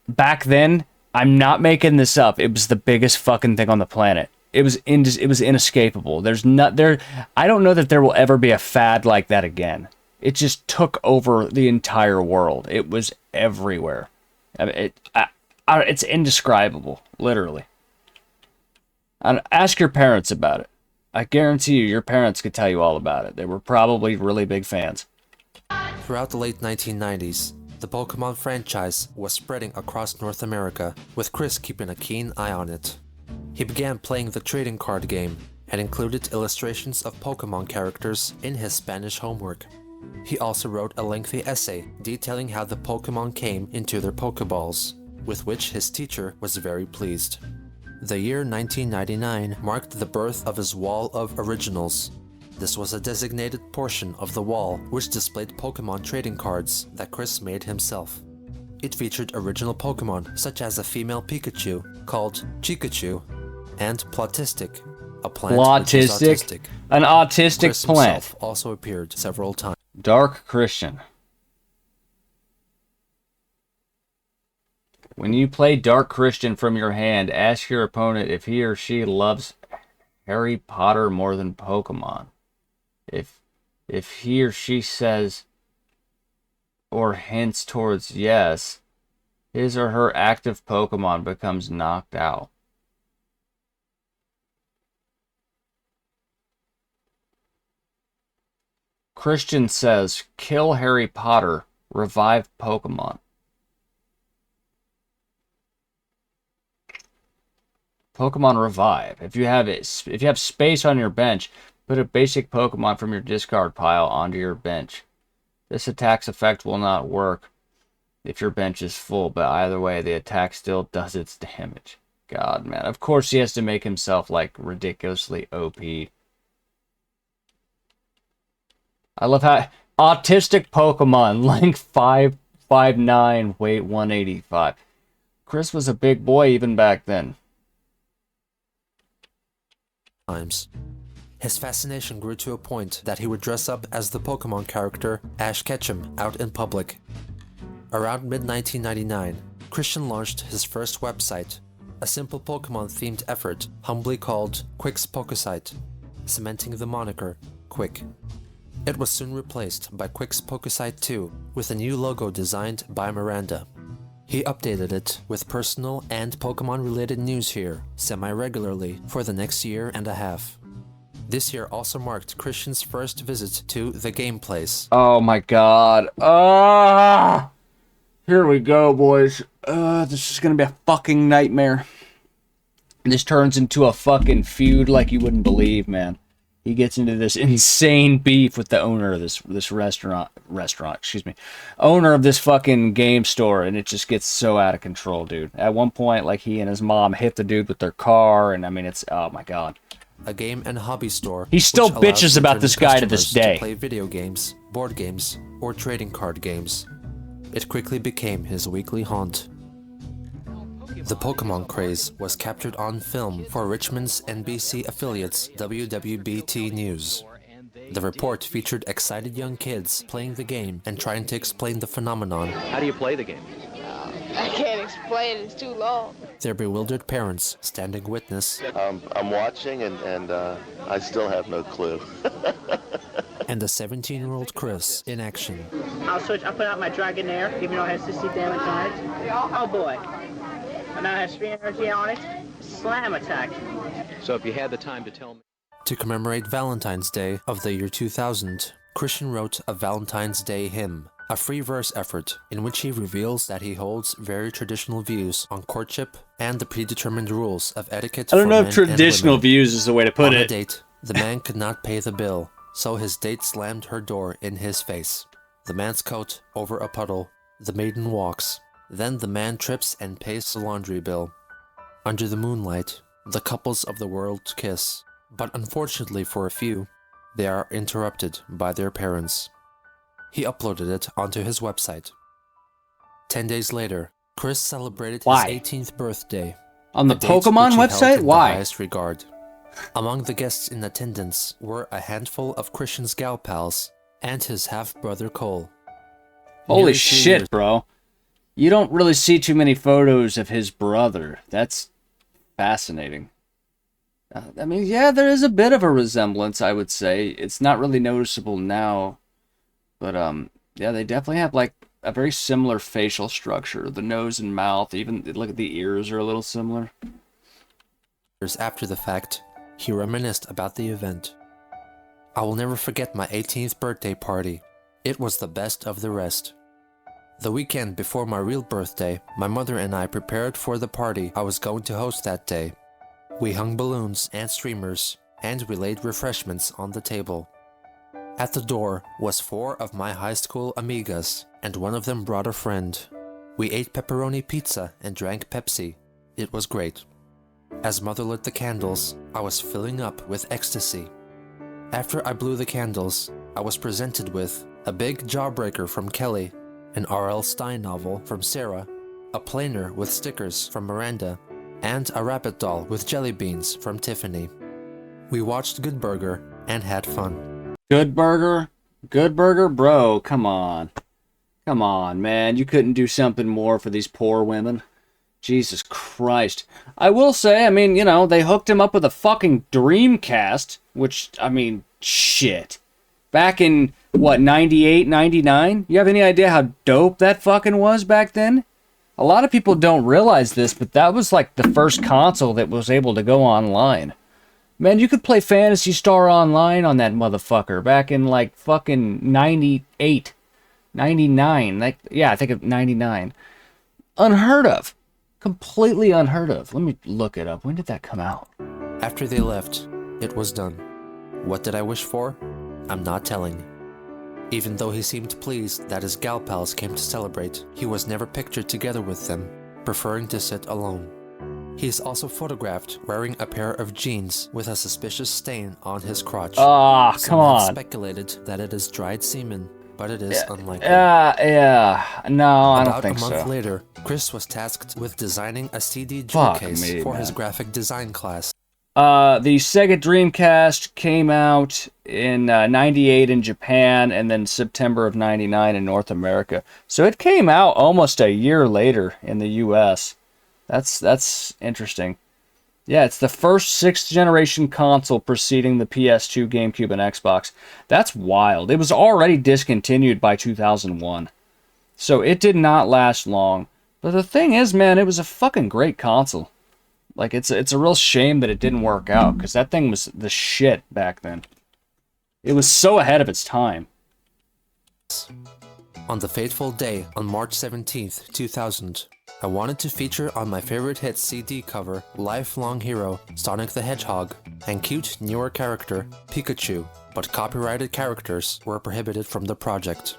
back then, I'm not making this up. It was the biggest fucking thing on the planet. It was inescapable. I don't know that there will ever be a fad like that again. It just took over the entire world. It was everywhere. I mean, it's indescribable, literally. And ask your parents about it. I guarantee you, your parents could tell you all about it. They were probably really big fans. Throughout the late 1990s, the Pokemon franchise was spreading across North America, with Chris keeping a keen eye on it. He began playing the trading card game and included illustrations of Pokemon characters in his Spanish homework. He also wrote a lengthy essay detailing how the Pokemon came into their Pokeballs, with which his teacher was very pleased. The year 1999 marked the birth of his wall of originals. This was a designated portion of the wall which displayed Pokemon trading cards that Chris made himself. It featured original Pokemon such as a female Pikachu called Chikachu and Plotistic, a plant which is autistic. An autistic Chris plant. himself also appeared several times. Dark Christian. When you play Dark Christian from your hand, ask your opponent if he or she loves Harry Potter more than Pokemon. If he or she says or hints towards yes, his or her active Pokemon becomes knocked out. Christian says, kill Harry Potter, revive Pokemon. Pokemon Revive. If you have space on your bench, put a basic Pokemon from your discard pile onto your bench. This attack's effect will not work if your bench is full, but either way, the attack still does its damage. God, man. Of course he has to make himself, like, ridiculously OP. I love how... Autistic Pokemon, length 5'9", weight 185. Chris was a big boy even back then. His fascination grew to a point that he would dress up as the Pokemon character Ash Ketchum out in public. Around mid-1999, Christian launched his first website, a simple Pokemon-themed effort humbly called Quick's Pokesite, cementing the moniker Quick. It was soon replaced by Quick's Pokesite 2 with a new logo designed by Miranda. He updated it with personal and Pokemon-related news here, semi-regularly, for the next year and a half. This year also marked Christian's first visit to the game place. Oh my god. Here we go, boys. This is gonna be a fucking nightmare. This turns into a fucking feud like you wouldn't believe, man. He gets into this insane beef with the owner of this restaurant, owner of this fucking game store, and it just gets so out of control, dude. At one point, like, he and his mom hit the dude with their car, and I mean, it's, oh my god. A game and hobby store. He still bitches about this guy to this day. To play video games, board games, or trading card games. It quickly became his weekly haunt. The Pokemon craze was captured on film for Richmond's NBC affiliate's WWBT News. The report featured excited young kids playing the game and trying to explain the phenomenon. How do you play the game? I can't explain it, it's too long. Their bewildered parents standing witness. I'm watching and I still have no clue. And the 17-year-old Chris in action. I'll put out my Dragonair, even though it has 60 damage on it. Oh boy. And now it has 3 energy on it. Slam attack. So if you had the time to tell me... To commemorate Valentine's Day of the year 2000, Christian wrote a Valentine's Day hymn, a free verse effort in which he reveals that he holds very traditional views on courtship and the predetermined rules of etiquette. I don't know if traditional views is the way to put it. On a date, the man could not pay the bill, so his date slammed her door in his face. The man's coat over a puddle. The maiden walks. Then the man trips and pays the laundry bill. Under the moonlight, the couples of the world kiss, but unfortunately for a few, they are interrupted by their parents. He uploaded it onto his website. 10 days later, Chris celebrated Why? his 18th birthday. On the a date Pokemon which he held website? in the Why? highest regard. Among the guests in attendance were a handful of Christian's gal pals and his half-brother Cole. Holy Nearly 3 shit, years- bro. You don't really see too many photos of his brother. That's fascinating. I mean, yeah, there is a bit of a resemblance, I would say. It's not really noticeable now. But, yeah, they definitely have, like, a very similar facial structure. The nose and mouth, even, look at the ears are a little similar. Years after the fact, he reminisced about the event. I will never forget my 18th birthday party. It was the best of the rest. The weekend before my real birthday, my mother and I prepared for the party I was going to host that day. We hung balloons and streamers, and we laid refreshments on the table. At the door was 4 of my high school amigas, and one of them brought a friend. We ate pepperoni pizza and drank Pepsi. It was great. As mother lit the candles, I was filling up with ecstasy. After I blew the candles, I was presented with a big jawbreaker from Kelly, an R.L. Stein novel from Sarah, a planer with stickers from Miranda, and a rabbit doll with jelly beans from Tiffany. We watched Good Burger and had fun. Good Burger? Good Burger? Bro, come on. Come on, man. You couldn't do something more for these poor women? Jesus Christ. I will say, I mean, you know, they hooked him up with a fucking Dreamcast, which, I mean, shit. Back in, what, 98, 99? You have any idea how dope that fucking was back then? A lot of people don't realize this, but that was like the first console that was able to go online. Man, you could play Phantasy Star Online on that motherfucker back in like fucking 98, 99. Like, yeah, I think of 99. Unheard of. Completely unheard of. Let me look it up. When did that come out? After they left, it was done. What did I wish for? I'm not telling. Even though he seemed pleased that his gal pals came to celebrate, he was never pictured together with them, preferring to sit alone. He is also photographed wearing a pair of jeans with a suspicious stain on his crotch. Ah, come Some have on. speculated that it is dried semen, but it is unlikely. Yeah. No, I don't About think a so. month later, Chris was tasked with designing a CD jewel Fuck case me, for his man. graphic design class. The Sega Dreamcast came out in 98 in Japan and then September of 99 in North America. So it came out almost a year later in the US. That's interesting. Yeah, it's the first 6th generation console preceding the PS2, GameCube, and Xbox. That's wild. It was already discontinued by 2001. So it did not last long. But the thing is, man, it was a fucking great console. Like, it's a real shame that it didn't work out, because that thing was the shit back then. It was so ahead of its time. On the fateful day on March 17th, 2000, I wanted to feature on my favorite hit CD cover lifelong hero Sonic the Hedgehog and cute newer character Pikachu, but copyrighted characters were prohibited from the project.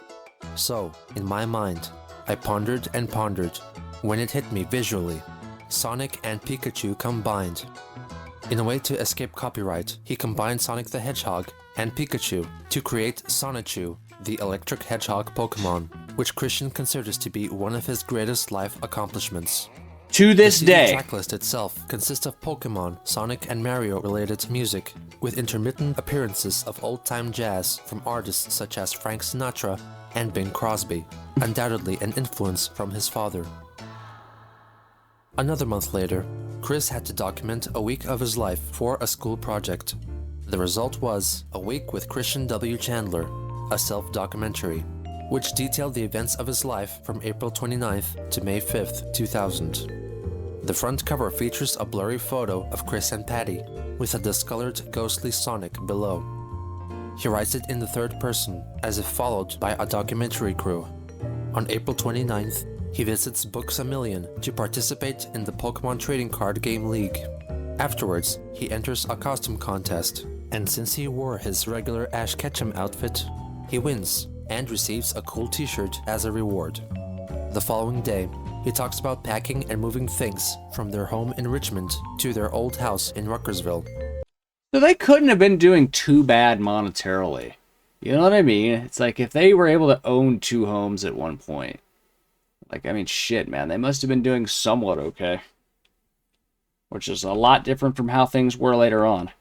So, in my mind, I pondered and pondered when it hit me visually. Sonic and Pikachu combined. In a way to escape copyright, he combined Sonic the Hedgehog and Pikachu to create Sonichu, the electric hedgehog Pokemon, which Christian considers to be one of his greatest life accomplishments. To this the CD day. tracklist itself consists of Pokemon, Sonic, and Mario-related music, with intermittent appearances of old-time jazz from artists such as Frank Sinatra and Bing Crosby, undoubtedly an influence from his father. Another month later, Chris had to document a week of his life for a school project. The result was A Week with Christian W. Chandler, a self-documentary, which detailed the events of his life from April 29th to May 5th, 2000. The front cover features a blurry photo of Chris and Patty, with a discolored, ghostly Sonic below. He writes it in the third person, as if followed by a documentary crew. On April 29th, he visits Books A Million to participate in the Pokemon Trading Card Game League. Afterwards, he enters a costume contest, and since he wore his regular Ash Ketchum outfit, he wins and receives a cool t-shirt as a reward. The following day, he talks about packing and moving things from their home in Richmond to their old house in Ruckersville. So they couldn't have been doing too bad monetarily. You know what I mean? It's like if they were able to own 2 homes at one point. Like, I mean, shit, man. They must have been doing somewhat okay. Which is a lot different from how things were later on.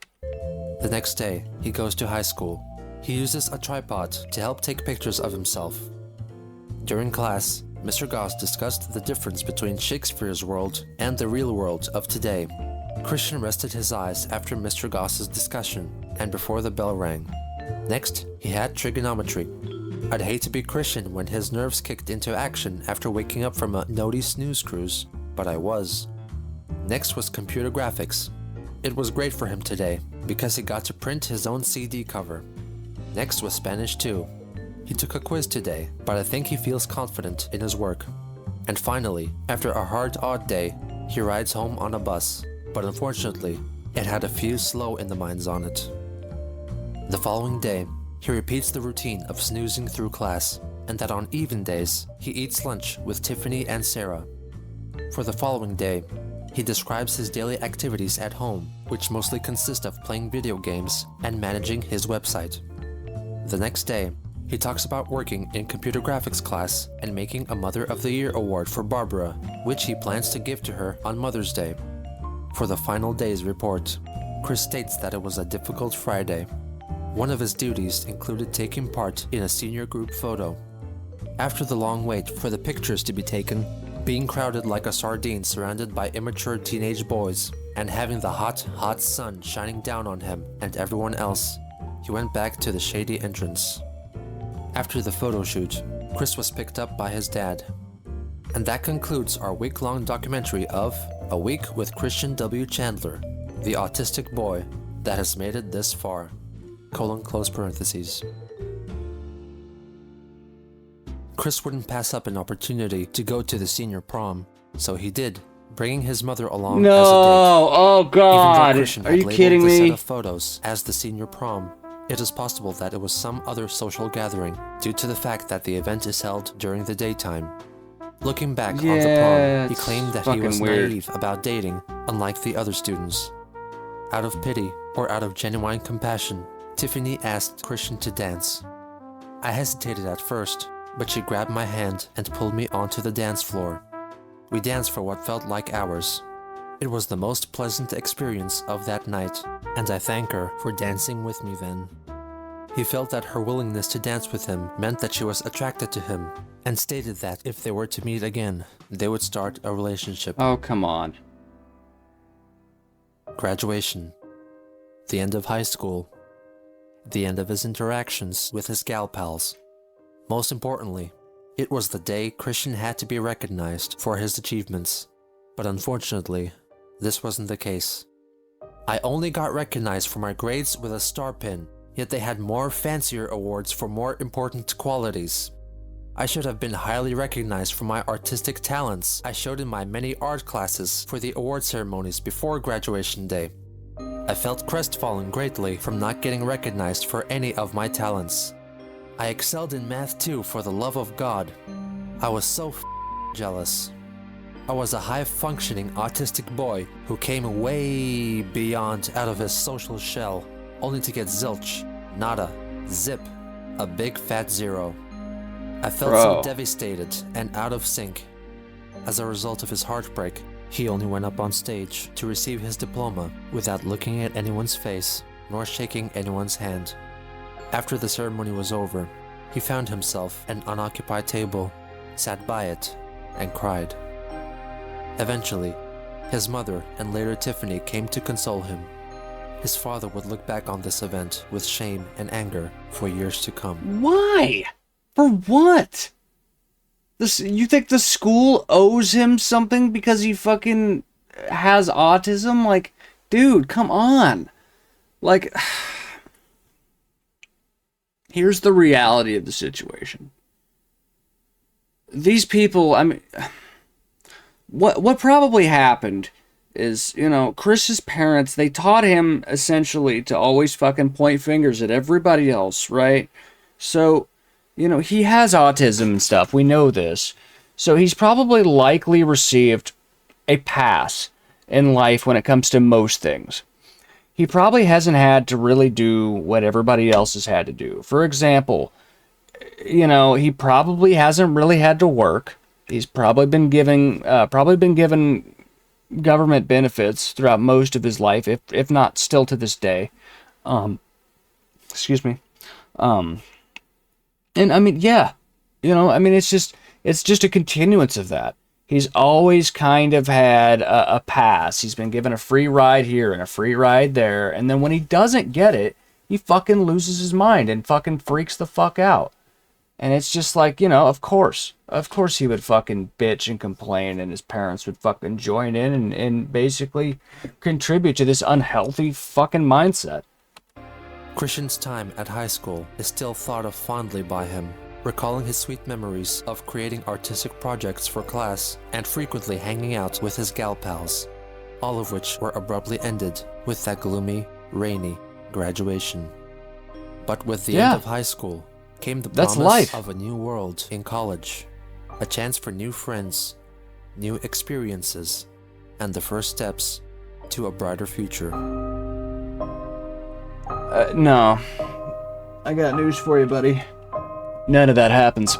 The next day, he goes to high school. He uses a tripod to help take pictures of himself. During class, Mr. Goss discussed the difference between Shakespeare's world and the real world of today. Christian rested his eyes after Mr. Goss's discussion and before the bell rang. Next, he had trigonometry. I'd hate to be Christian when his nerves kicked into action after waking up from a noddy snooze cruise, but I was. Next was computer graphics. It was great for him today because he got to print his own CD cover. Next was Spanish too. He took a quiz today, but I think he feels confident in his work. And finally, after a hard odd day, he rides home on a bus, but unfortunately, it had a few slow in the minds on it. The following day, he repeats the routine of snoozing through class, and that on even days, he eats lunch with Tiffany and Sarah. For the following day, he describes his daily activities at home, which mostly consist of playing video games and managing his website. The next day, he talks about working in computer graphics class and making a Mother of the Year award for Barbara, which he plans to give to her on Mother's Day. For the final day's report, Chris states that it was a difficult Friday. One of his duties included taking part in a senior group photo. After the long wait for the pictures to be taken, being crowded like a sardine surrounded by immature teenage boys, and having the hot sun shining down on him and everyone else, he went back to the shady entrance. After the photo shoot, Chris was picked up by his dad. And that concludes our week-long documentary of A Week with Christian W. Chandler, the autistic boy that has made it this far. Close parentheses. Chris wouldn't pass up an opportunity to go to the senior prom, so he did, bringing his mother along as a date. Oh God! Are you kidding the me? Set of photos as the senior prom. It is possible that it was some other social gathering, due to the fact that the event is held during the daytime. Looking back on the prom, he claimed that he was naive about dating, unlike the other students. Out of pity, or out of genuine compassion, Tiffany asked Christian to dance. I hesitated at first, but she grabbed my hand and pulled me onto the dance floor. We danced for what felt like hours. It was the most pleasant experience of that night, and I thank her for dancing with me then. He felt that her willingness to dance with him meant that she was attracted to him, and stated that if they were to meet again, they would start a relationship. Oh, come on. Graduation. The end of high school. The end of his interactions with his gal pals. Most importantly, it was the day Christian had to be recognized for his achievements. But unfortunately, this wasn't the case. I only got recognized for my grades with a star pin, yet they had more fancier awards for more important qualities. I should have been highly recognized for my artistic talents I showed in my many art classes for the award ceremonies before graduation day. I felt crestfallen greatly from not getting recognized for any of my talents. I excelled in math too, for the love of God. I was so jealous. I was a high-functioning autistic boy who came way beyond out of his social shell, only to get zilch, nada, zip, a big fat zero. I felt so devastated and out of sync. As a result of his heartbreak, he only went up on stage to receive his diploma without looking at anyone's face nor shaking anyone's hand. After the ceremony was over, he found himself an unoccupied table, sat by it, and cried. Eventually, his mother and later Tiffany came to console him. His father would look back on this event with shame and anger for years to come. Why? For what? You think the school owes him something because he fucking has autism? Like, dude, come on. Like, here's the reality of the situation. These people, I mean, what probably happened is, you know, Chris's parents, they taught him essentially to always fucking point fingers at everybody else, right? So, you know, he has autism and stuff. We know this. So he's probably likely received a pass in life when it comes to most things. he probably hasn't had to really do what everybody else has had to do. For example, you know, he probably hasn't really had to work. He's probably been given government benefits throughout most of his life, if not still to this day. Excuse me. And I mean, yeah, you know, I mean, it's just a continuance of that. He's always kind of had a pass. He's been given a free ride here and a free ride there. And then when he doesn't get it, he fucking loses his mind and fucking freaks the fuck out. And it's just like, you know, of course he would fucking bitch and complain, and his parents would fucking join in and basically contribute to this unhealthy fucking mindset. Christian's time at high school is still thought of fondly by him, recalling his sweet memories of creating artistic projects for class and frequently hanging out with his gal pals, all of which were abruptly ended with that gloomy, rainy graduation. But with the end of high school came the promise of a new world in college, a chance for new friends, new experiences, and the first steps to a brighter future. No. I got news for you, buddy. None of that happens.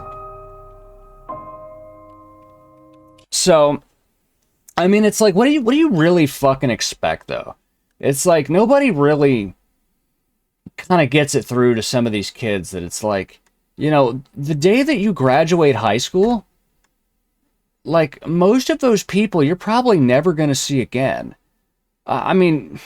So, I mean, it's like, what do you really fucking expect, though? It's like, nobody really kind of gets it through to some of these kids that it's like, you know, the day that you graduate high school, like, most of those people you're probably never going to see again. I mean,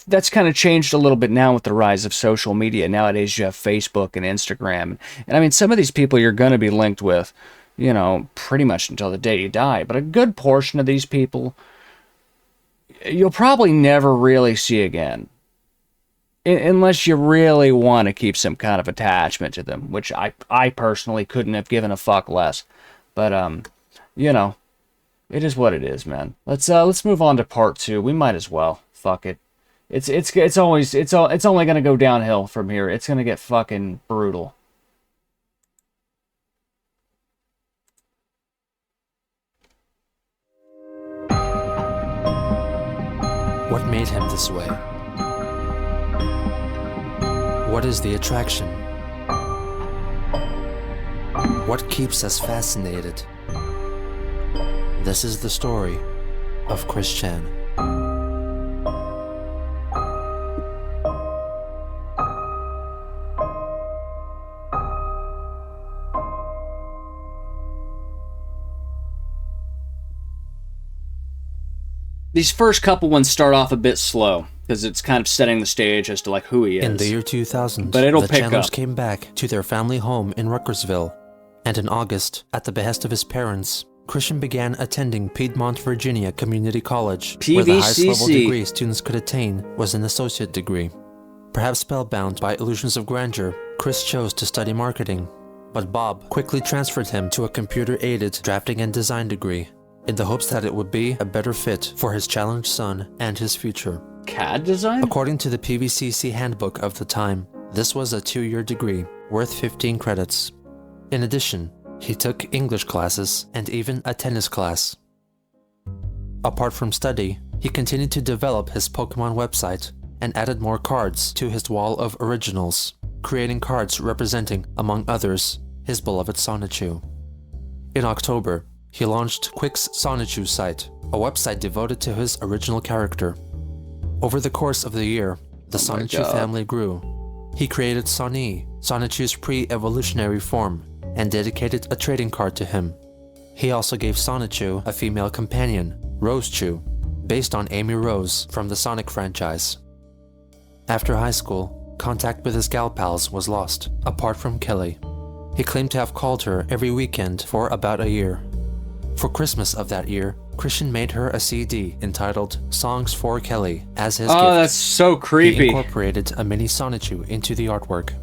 that's kind of changed a little bit now with the rise of social media. Nowadays you have Facebook and Instagram. And I mean, some of these people you're going to be linked with, you know, pretty much until the day you die. But a good portion of these people you'll probably never really see again. Unless you really want to keep some kind of attachment to them, which I personally couldn't have given a fuck less. But, you know, it is what it is, man. Let's move on to part 2. We might as well. Fuck it. It's only gonna go downhill from here. It's gonna get fucking brutal. What made him this way? What is the attraction? What keeps us fascinated? This is the story of Chris Chan. These first couple ones start off a bit slow, because it's kind of setting the stage as to like who he is. In the year 2000, but it'll the pick Chandlers up. came back to their family home in Ruckersville, and in August, at the behest of his parents, Christian began attending Piedmont, Virginia Community College, where the highest level degree students could attain was an associate degree. Perhaps spellbound by illusions of grandeur, Chris chose to study marketing, but Bob quickly transferred him to a computer-aided drafting and design degree, in the hopes that it would be a better fit for his challenged son and his future. CAD design? According to the PVCC handbook of the time, this was a 2-year degree, worth 15 credits. In addition, he took English classes and even a tennis class. Apart from study, he continued to develop his Pokemon website and added more cards to his wall of originals, creating cards representing, among others, his beloved Sonichu. In October, he launched Quick's Sonichu site, a website devoted to his original character. Over the course of the year, the Sonichu family grew. He created Soni, Sonichu's pre-evolutionary form, and dedicated a trading card to him. He also gave Sonichu a female companion, Rosechu, based on Amy Rose from the Sonic franchise. After high school, contact with his gal pals was lost, apart from Kelly. He claimed to have called her every weekend for about a year. For Christmas of that year, Christian made her a CD entitled Songs for Kelly as his gift. Oh, that's so creepy. He incorporated a mini Sonichu into the artwork.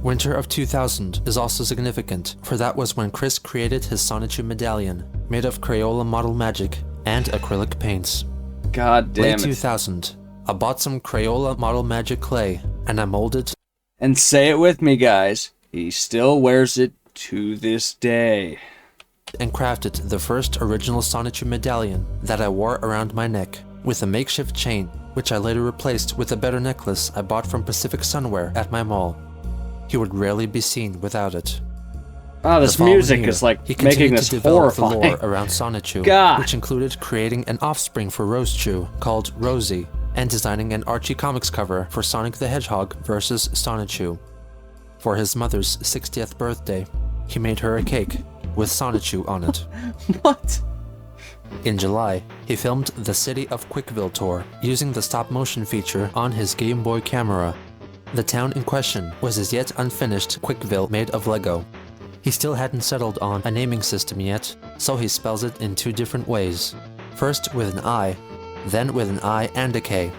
Winter of 2000 is also significant, for that was when Chris created his Sonichu medallion, made of Crayola Model Magic and acrylic paints. God damn Late it. 2000, I bought some Crayola Model Magic clay, and I molded... And say it with me, guys. He still wears it to this day. And crafted the first original Sonichu medallion that I wore around my neck. with a makeshift chain, which I later replaced with a better necklace I bought from Pacific Sunwear at my mall. He would rarely be seen without it. Oh, this music is like making this horrifying. The lore around Sonichu, God. which included creating an offspring for Rosechu called Rosie, and designing an Archie Comics cover for Sonic the Hedgehog vs. Sonichu. For his mother's 60th birthday, he made her a cake with Sonichu on it. What? In July, he filmed the City of Quickville tour using the stop-motion feature on his Game Boy camera. The town in question was his yet unfinished Quickville made of Lego. He still hadn't settled on a naming system yet, so he spells it in 2 different ways. First with an I, then with an I and a K.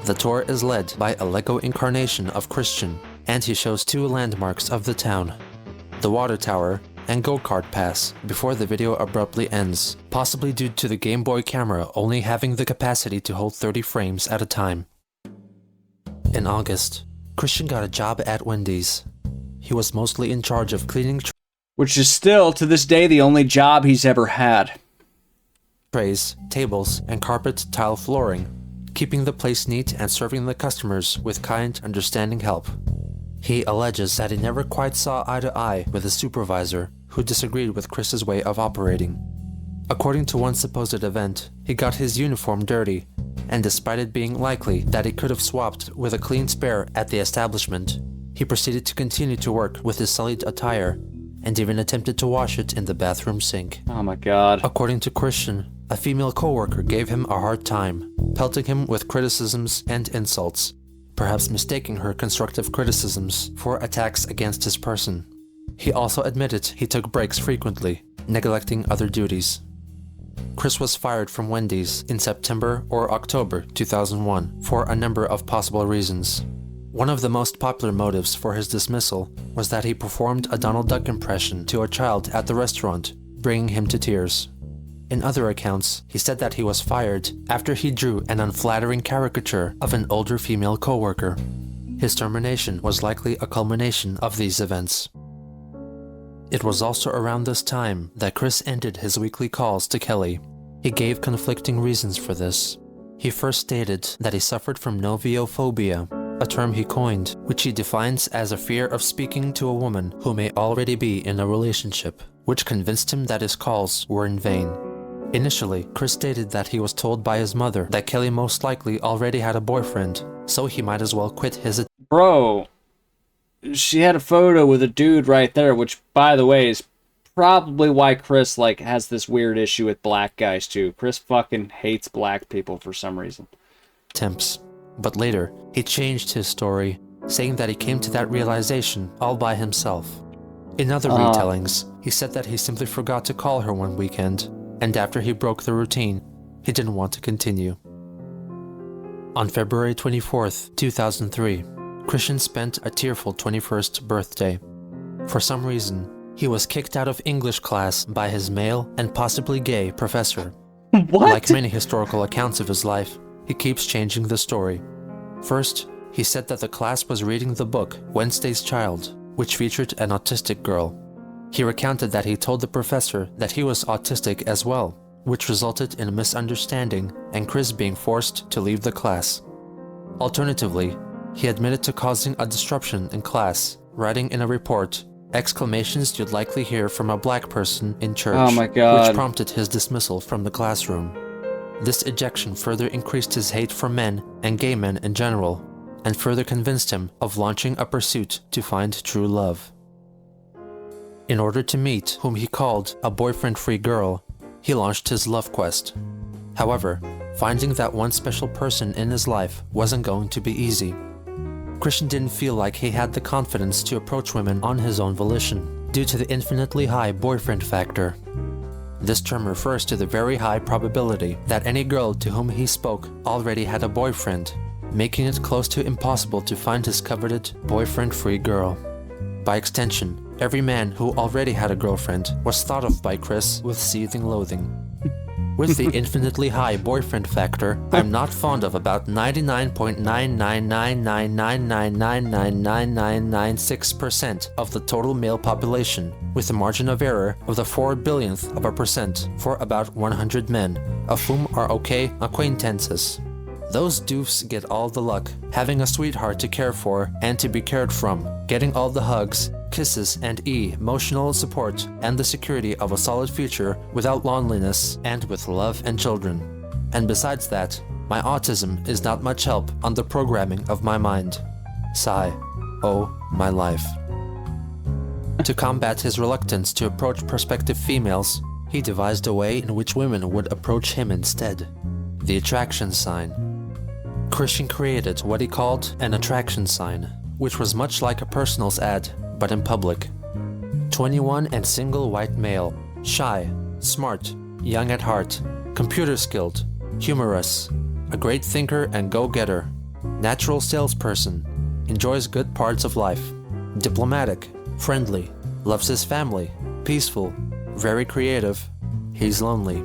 The tour is led by a Lego incarnation of Christian, and he shows 2 landmarks of the town: the water tower and go-kart pass, before the video abruptly ends, possibly due to the Game Boy camera only having the capacity to hold 30 frames at a time. In August, Christian got a job at Wendy's. He was mostly in charge of cleaning which is still, to this day, the only job he's ever had. Trays, tables, and carpet tile flooring, keeping the place neat and serving the customers with kind, understanding help. He alleges that he never quite saw eye to eye with his supervisor, who disagreed with Chris's way of operating. According to one supposed event, he got his uniform dirty, and despite it being likely that he could have swapped with a clean spare at the establishment, he proceeded to continue to work with his sullied attire, and even attempted to wash it in the bathroom sink. Oh my God. According to Christian, a female coworker gave him a hard time, pelting him with criticisms and insults, perhaps mistaking her constructive criticisms for attacks against his person. He also admitted he took breaks frequently, neglecting other duties. Chris was fired from Wendy's in September or October 2001 for a number of possible reasons. One of the most popular motives for his dismissal was that he performed a Donald Duck impression to a child at the restaurant, bringing him to tears. In other accounts, he said that he was fired after he drew an unflattering caricature of an older female coworker. His termination was likely a culmination of these events. It was also around this time that Chris ended his weekly calls to Kelly. He gave conflicting reasons for this. He first stated that he suffered from noviophobia, a term he coined, which he defines as a fear of speaking to a woman who may already be in a relationship, which convinced him that his calls were in vain. Initially, Chris stated that he was told by his mother that Kelly most likely already had a boyfriend, so he might as well quit his... Bro, she had a photo with a dude right there, which, by the way, is probably why Chris, has this weird issue with black guys, too. Chris fucking hates black people for some reason. Attempts. But later, he changed his story, saying that he came to that realization all by himself. In other retellings, he said that he simply forgot to call her one weekend, and after he broke the routine, he didn't want to continue. On February 24th, 2003, Christian spent a tearful 21st birthday. For some reason, he was kicked out of English class by his male and possibly gay professor. What? Like many historical accounts of his life, he keeps changing the story. First, he said that the class was reading the book Wednesday's Child, which featured an autistic girl. He recounted that he told the professor that he was autistic as well, which resulted in a misunderstanding and Chris being forced to leave the class. Alternatively, he admitted to causing a disruption in class, writing in a report, exclamations you'd likely hear from a black person in church, oh my God, which prompted his dismissal from the classroom. This ejection further increased his hate for men and gay men in general, and further convinced him of launching a pursuit to find true love. In order to meet whom he called a boyfriend-free girl, he launched his love quest. However, finding that one special person in his life wasn't going to be easy. Christian didn't feel like he had the confidence to approach women on his own volition, due to the infinitely high boyfriend factor. This term refers to the very high probability that any girl to whom he spoke already had a boyfriend, making it close to impossible to find his coveted boyfriend-free girl. By extension, every man who already had a girlfriend was thought of by Chris with seething loathing. With the infinitely high boyfriend factor, I'm not fond of about 99.99999999996% of the total male population, with a margin of error of the 4 billionth of a percent for about 100 men, of whom are okay acquaintances. Those doofs get all the luck, having a sweetheart to care for and to be cared from, getting all the hugs, kisses, and emotional support and the security of a solid future without loneliness and with love and children. And besides that, my autism is not much help on the programming of my mind. Sigh. Oh, my life. To combat his reluctance to approach prospective females, he devised a way in which women would approach him instead. The attraction sign. Christian created what he called an attraction sign, which was much like a personals ad, but in public. 21 and single white male, shy, smart, young at heart, computer skilled, humorous, a great thinker and go-getter, natural salesperson, enjoys good parts of life, diplomatic, friendly, loves his family, peaceful, very creative, he's lonely.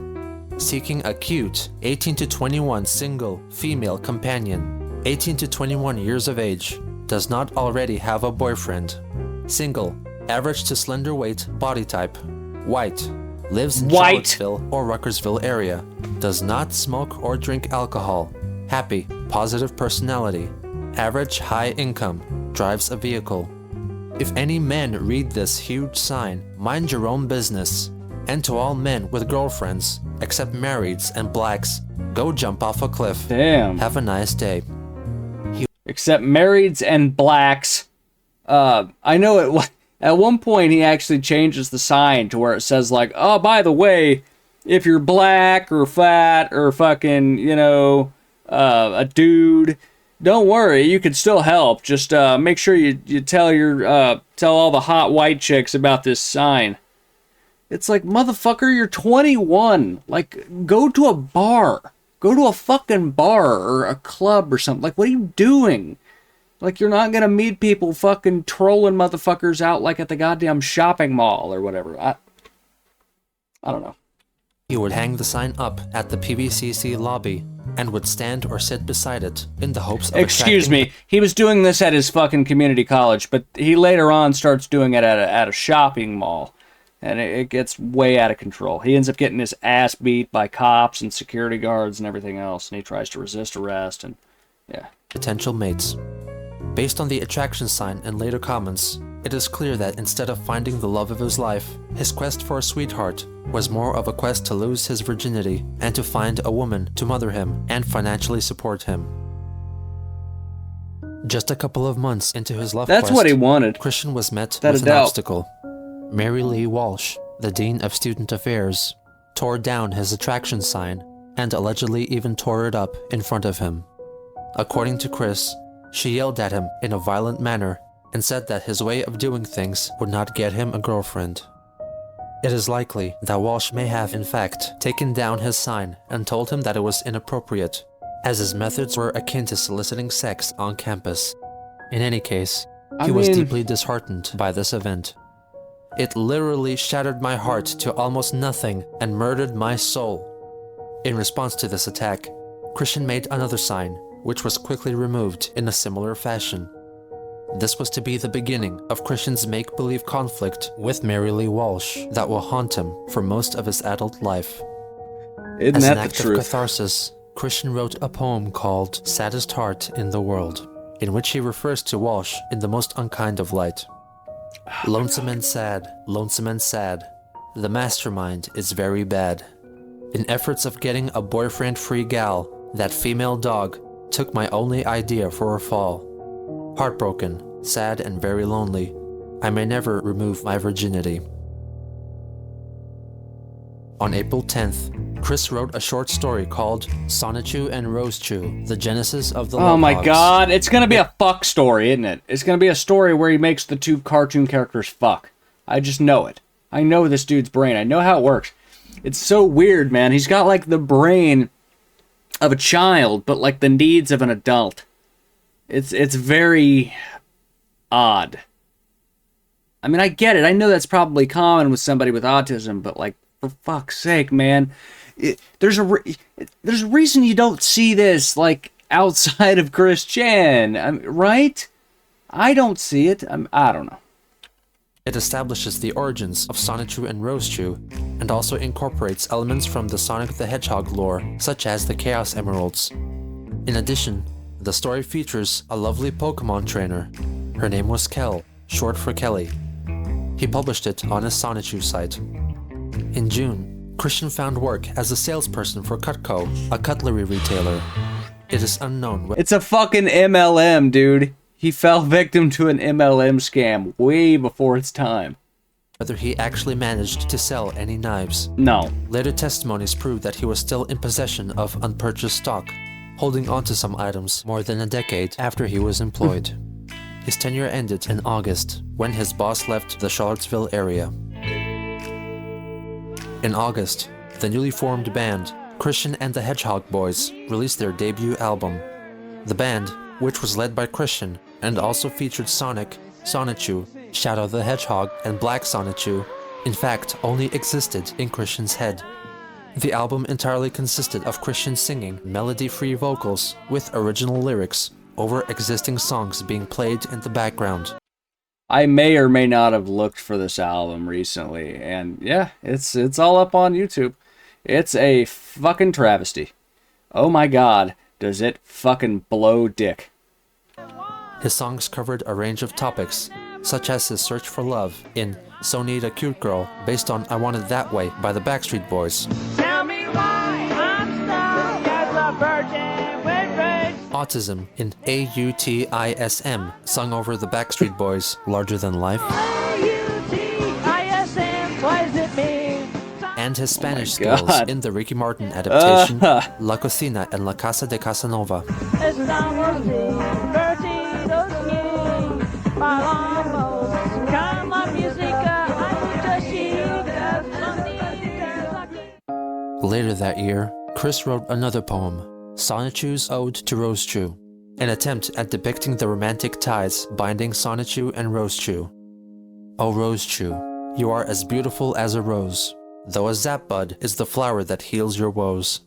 Seeking a cute 18 to 21 single female companion, 18 to 21 years of age, does not already have a boyfriend. Single, average to slender weight, body type, white, lives in Charlottesville or Ruckersville area, does not smoke or drink alcohol, happy, positive personality, average high income, drives a vehicle. If any men read this huge sign, mind your own business. And to all men with girlfriends, except marrieds and blacks, go jump off a cliff. Damn. Have a nice day. Except marrieds and blacks. I know at one point he actually changes the sign to where it says like, oh, by the way, if you're black or fat or fucking, a dude, don't worry, you can still help. Just make sure you tell all the hot white chicks about this sign. It's like, motherfucker, you're 21. Like, go to a bar. Go to a fucking bar or a club or something. Like, what are you doing? Like, you're not gonna meet people fucking trolling motherfuckers out like at the goddamn shopping mall or whatever. I don't know. He would hang the sign up at the PVCC lobby and would stand or sit beside it in the hopes of Excuse me, he was doing this at his fucking community college, but he later on starts doing it at a shopping mall. And it gets way out of control. He ends up getting his ass beat by cops and security guards and everything else, and he tries to resist arrest, and yeah. Potential mates. Based on the attraction sign and later comments, it is clear that instead of finding the love of his life, his quest for a sweetheart was more of a quest to lose his virginity and to find a woman to mother him and financially support him. Just a couple of months into his love quest, that's what he wanted. Christian was met with an obstacle. Mary Lee Walsh, the Dean of Student Affairs, tore down his attraction sign and allegedly even tore it up in front of him. According to Chris, she yelled at him in a violent manner and said that his way of doing things would not get him a girlfriend. It is likely that Walsh may have, in fact, taken down his sign and told him that it was inappropriate, as his methods were akin to soliciting sex on campus. In any case, he was deeply disheartened by this event. It literally shattered my heart to almost nothing and murdered my soul. In response to this attack, Christian made another sign, which was quickly removed in a similar fashion. This was to be the beginning of Christian's make-believe conflict with Mary Lee Walsh that will haunt him for most of his adult life. As an act of catharsis, Christian wrote a poem called Saddest Heart in the World, in which he refers to Walsh in the most unkind of light. Lonesome and sad, the mastermind is very bad. In efforts of getting a boyfriend-free gal, that female dog took my only idea for a fall. Heartbroken, sad and very lonely, I may never remove my virginity. On April 10th, Chris wrote a short story called Sonichu and Rosechu, the genesis of the Love Oh my Hogs. god, it's gonna be a fuck story, isn't it? It's gonna be a story where he makes the two cartoon characters fuck. I just know it. I know this dude's brain. I know how it works. It's so weird, man. He's got like the brain of a child, but like the needs of an adult. It's very odd. I mean, I get it. I know that's probably common with somebody with autism, but like, for fuck's sake, man. There's a reason you don't see this, like, outside of Chris Chan, right? I don't see it. I don't know. It establishes the origins of Sonichu and Rosechu, and also incorporates elements from the Sonic the Hedgehog lore, such as the Chaos Emeralds. In addition, the story features a lovely Pokemon trainer. Her name was Kel, short for Kelly. He published it on his Sonichu site. In June, Christian found work as a salesperson for Cutco, a cutlery retailer. It is unknown. It's a fucking MLM, dude. He fell victim to an MLM scam way before its time. Whether he actually managed to sell any knives. No. Later testimonies prove that he was still in possession of unpurchased stock, holding onto some items more than a decade after he was employed. His tenure ended in August, when his boss left the Charlottesville area. In August, the newly formed band, Christian and the Hedgehog Boys, released their debut album. The band, which was led by Christian, and also featured Sonic, Sonichu, Shadow the Hedgehog, and Black Sonichu, in fact only existed in Christian's head. The album entirely consisted of Christian singing melody-free vocals with original lyrics over existing songs being played in the background. I may or may not have looked for this album recently, and yeah, it's all up on YouTube. It's a fucking travesty. Oh my god, does it fucking blow dick. His songs covered a range of topics, such as his search for love in So Need a Cute Girl, based on I Want It That Way by the Backstreet Boys. Tell me why I'm stuck as a virgin with rage. Autism in AUTISM, sung over the Backstreet Boys' Larger Than Life. AUTISM, twice it means. And his Spanish skills in the Ricky Martin adaptation, La Cocina en la Casa de Casanova. Later that year, Chris wrote another poem, Sonichu's Ode to Rosechu, an attempt at depicting the romantic ties binding Sonichu and Rosechu. Oh Rosechu, you are as beautiful as a rose, though a zapbud is the flower that heals your woes.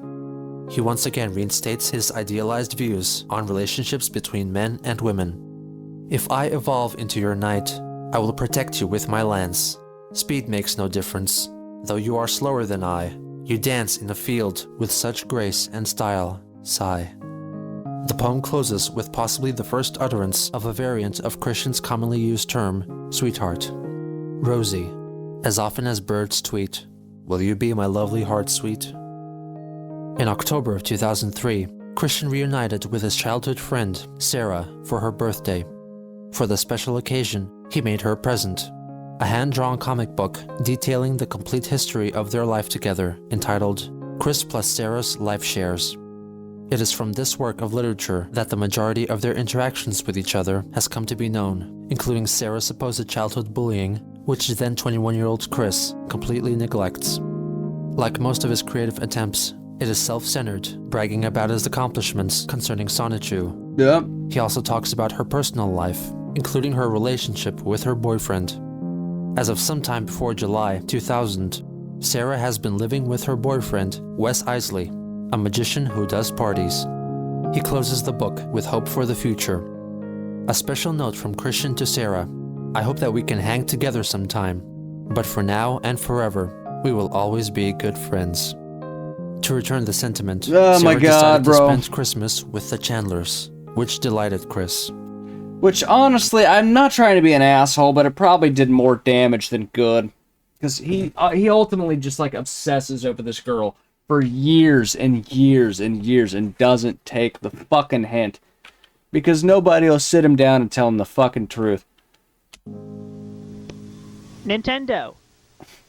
He once again reinstates his idealized views on relationships between men and women. If I evolve into your knight, I will protect you with my lance. Speed makes no difference, though you are slower than I. You dance in a field with such grace and style, sigh. The poem closes with possibly the first utterance of a variant of Christian's commonly used term, sweetheart. Rosie, as often as birds tweet, will you be my lovely heart sweet? In October of 2003, Christian reunited with his childhood friend, Sarah, for her birthday. For the special occasion, he made her a present, a hand-drawn comic book detailing the complete history of their life together, entitled Chris plus Sarah's Life Shares. It is from this work of literature that the majority of their interactions with each other has come to be known, including Sarah's supposed childhood bullying, which then 21-year-old Chris completely neglects. Like most of his creative attempts, it is self-centered, bragging about his accomplishments concerning Sonichu. Yep. He also talks about her personal life, including her relationship with her boyfriend. As of sometime before July 2000, Sarah has been living with her boyfriend, Wes Isley, a magician who does parties. He closes the book with hope for the future. A special note from Christian to Sarah: I hope that we can hang together sometime, but for now and forever, we will always be good friends. To return the sentiment, oh Sarah my God, decided to spend Christmas with the Chandlers, which delighted Chris. Which, honestly, I'm not trying to be an asshole, but it probably did more damage than good. Because he ultimately just, like, obsesses over this girl for years and years and years and doesn't take the fucking hint. Because nobody will sit him down and tell him the fucking truth. Nintendo.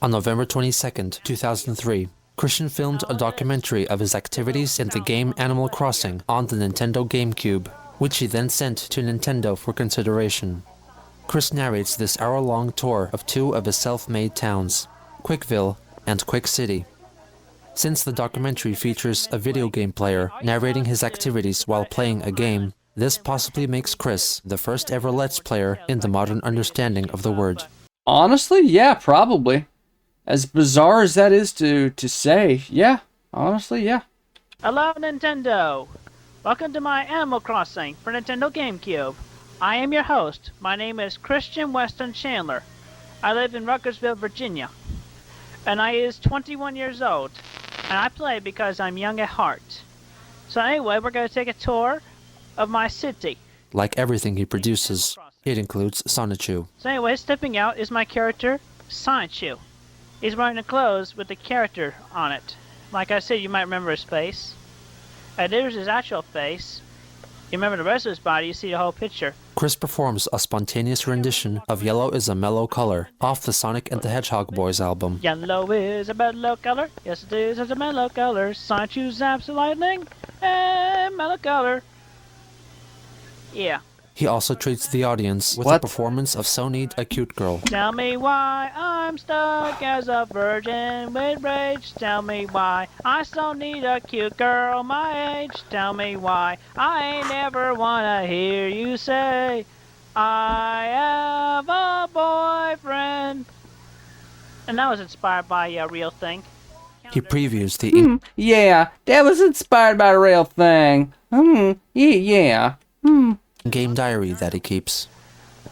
On November 22nd, 2003, Christian filmed a documentary of his activities in the game Animal Crossing on the Nintendo GameCube, which he then sent to Nintendo for consideration. Chris narrates this hour-long tour of two of his self-made towns, Quickville and Quick City. Since the documentary features a video game player narrating his activities while playing a game, this possibly makes Chris the first ever Let's Player in the modern understanding of the word. Honestly, yeah, probably. As bizarre as that is to say, yeah, honestly, yeah. Hello, Nintendo. Welcome to my Animal Crossing for Nintendo GameCube. I am your host. My name is Christian Weston Chandler. I live in Ruckersville, Virginia. And I is 21 years old. And I play because I'm young at heart. So anyway, we're going to take a tour of my city. Like everything he produces, it includes Sonichu. So anyway, stepping out is my character, Sonichu. He's wearing the clothes with the character on it. Like I said, you might remember his face. And there's his actual face. You remember the rest of his body, you see the whole picture. Chris performs a spontaneous rendition of Yellow is a Mellow Color off the Sonic and the Hedgehog Boys album. Yellow is a mellow color. Yes, it is. It's a mellow color. Sonichu zaps the lightning. And mellow color. Yeah. He also treats the audience with a performance of So Need a Cute Girl. Tell me why I'm stuck as a virgin with rage. Tell me why I so need a cute girl my age. Tell me why I ain't ever wanna hear you say I have a boyfriend. And that was inspired by a real thing. He previews the Yeah, that was inspired by a real thing. Yeah. game diary that he keeps.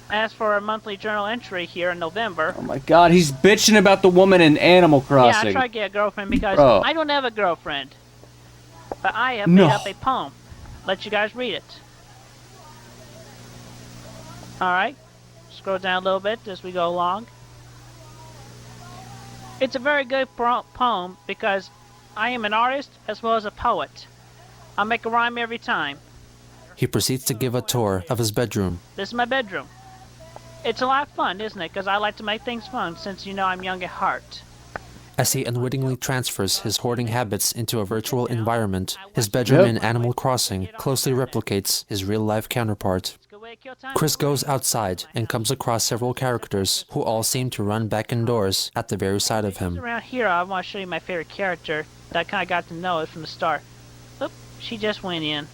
As for a monthly journal entry here in November. Oh my god, he's bitching about the woman in Animal Crossing. Yeah, I tried to get a girlfriend because Bro. I don't have a girlfriend. But I have made up a poem. Let you guys read it. Alright. Scroll down a little bit as we go along. It's a very good poem because I am an artist as well as a poet. I make a rhyme every time. He proceeds to give a tour of his bedroom. This is my bedroom. It's a lot of fun, isn't it? Because I like to make things fun since you know I'm young at heart. As he unwittingly transfers his hoarding habits into a virtual environment, his bedroom in Animal Crossing closely replicates his real-life counterpart. Chris goes outside and comes across several characters who all seem to run back indoors at the very sight of him. Around here, I want to show you my favorite character that I kind of got to know it from the start. Oop, she just went in.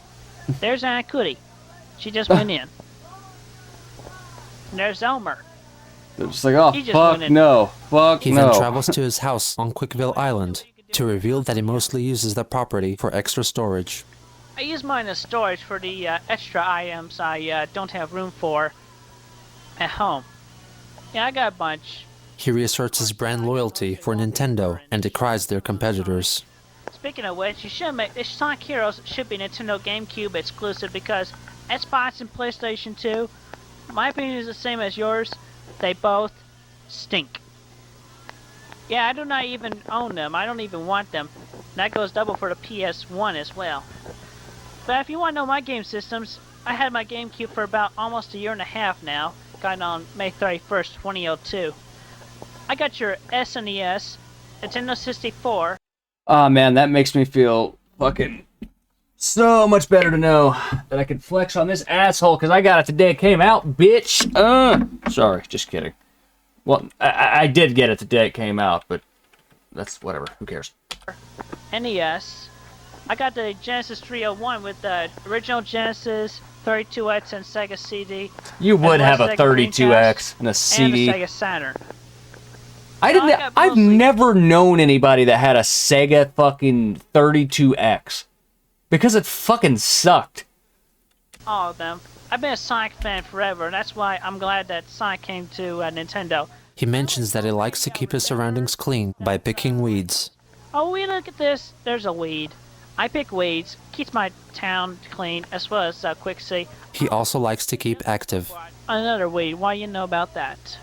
There's Anna Cootie. She just went in. And there's Elmer. They're just like, oh, He just fuck went in. no. Fuck He no. then travels to his house on Quickville Island to reveal that he mostly uses the property for extra storage. I use mine as storage for the extra items I don't have room for at home. Yeah, I got a bunch. He reasserts his brand loyalty for Nintendo and decries their competitors. Speaking of which, you should make this Sonic Heroes should be Nintendo GameCube exclusive because Xbox and PlayStation 2, my opinion is the same as yours. They both stink. Yeah, I do not even own them. I don't even want them. That goes double for the PS1 as well. But if you want to know my game systems, I had my GameCube for about almost a year and a half now. Got it on May 31st, 2002. I got your SNES, Nintendo 64. Oh man, that makes me feel fucking so much better to know that I can flex on this asshole because I got it the day it came out, bitch. Sorry, just kidding. Well, I did get it the day it came out, but that's whatever. Who cares? NES. I got the Genesis 301 with the original Genesis, 32X, and Sega CD. You would have a Sega 32X and a Dreamcast, CD. And a Sega Saturn. I've never known anybody that had a Sega fucking 32X. Because it fucking sucked. All of them. I've been a Sonic fan forever, and that's why I'm glad that Sonic came to Nintendo. He mentions that he likes to keep his surroundings clean by picking weeds. Oh, we look at this. There's a weed. I pick weeds. Keeps my town clean, as well as Quixie. He also likes to keep active. Another weed. Why you know about that?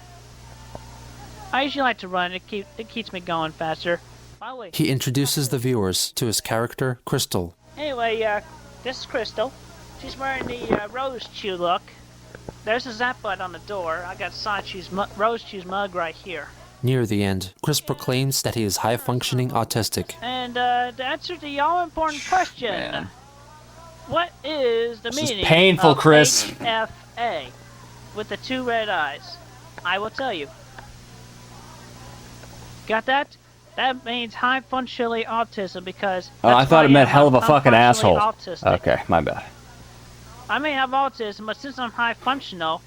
I usually like to run. It keeps me going faster. By the way, He introduces the viewers to his character, Crystal. anyway, this is Crystal. She's wearing the Rose Chew look. There's a zap button on the door. I got Sonic Chew's Rose Chew's mug right here. Near the end, Chris proclaims that he is high-functioning autistic. And the answer to the all-important question: what is the This is meaning painful, of Chris. HFA with the two red eyes? I will tell you. Got that? That means high functionally autism because. I thought it meant hell of a fucking asshole. Autistic. Okay, my bad. I may have autism, but since I'm high functional,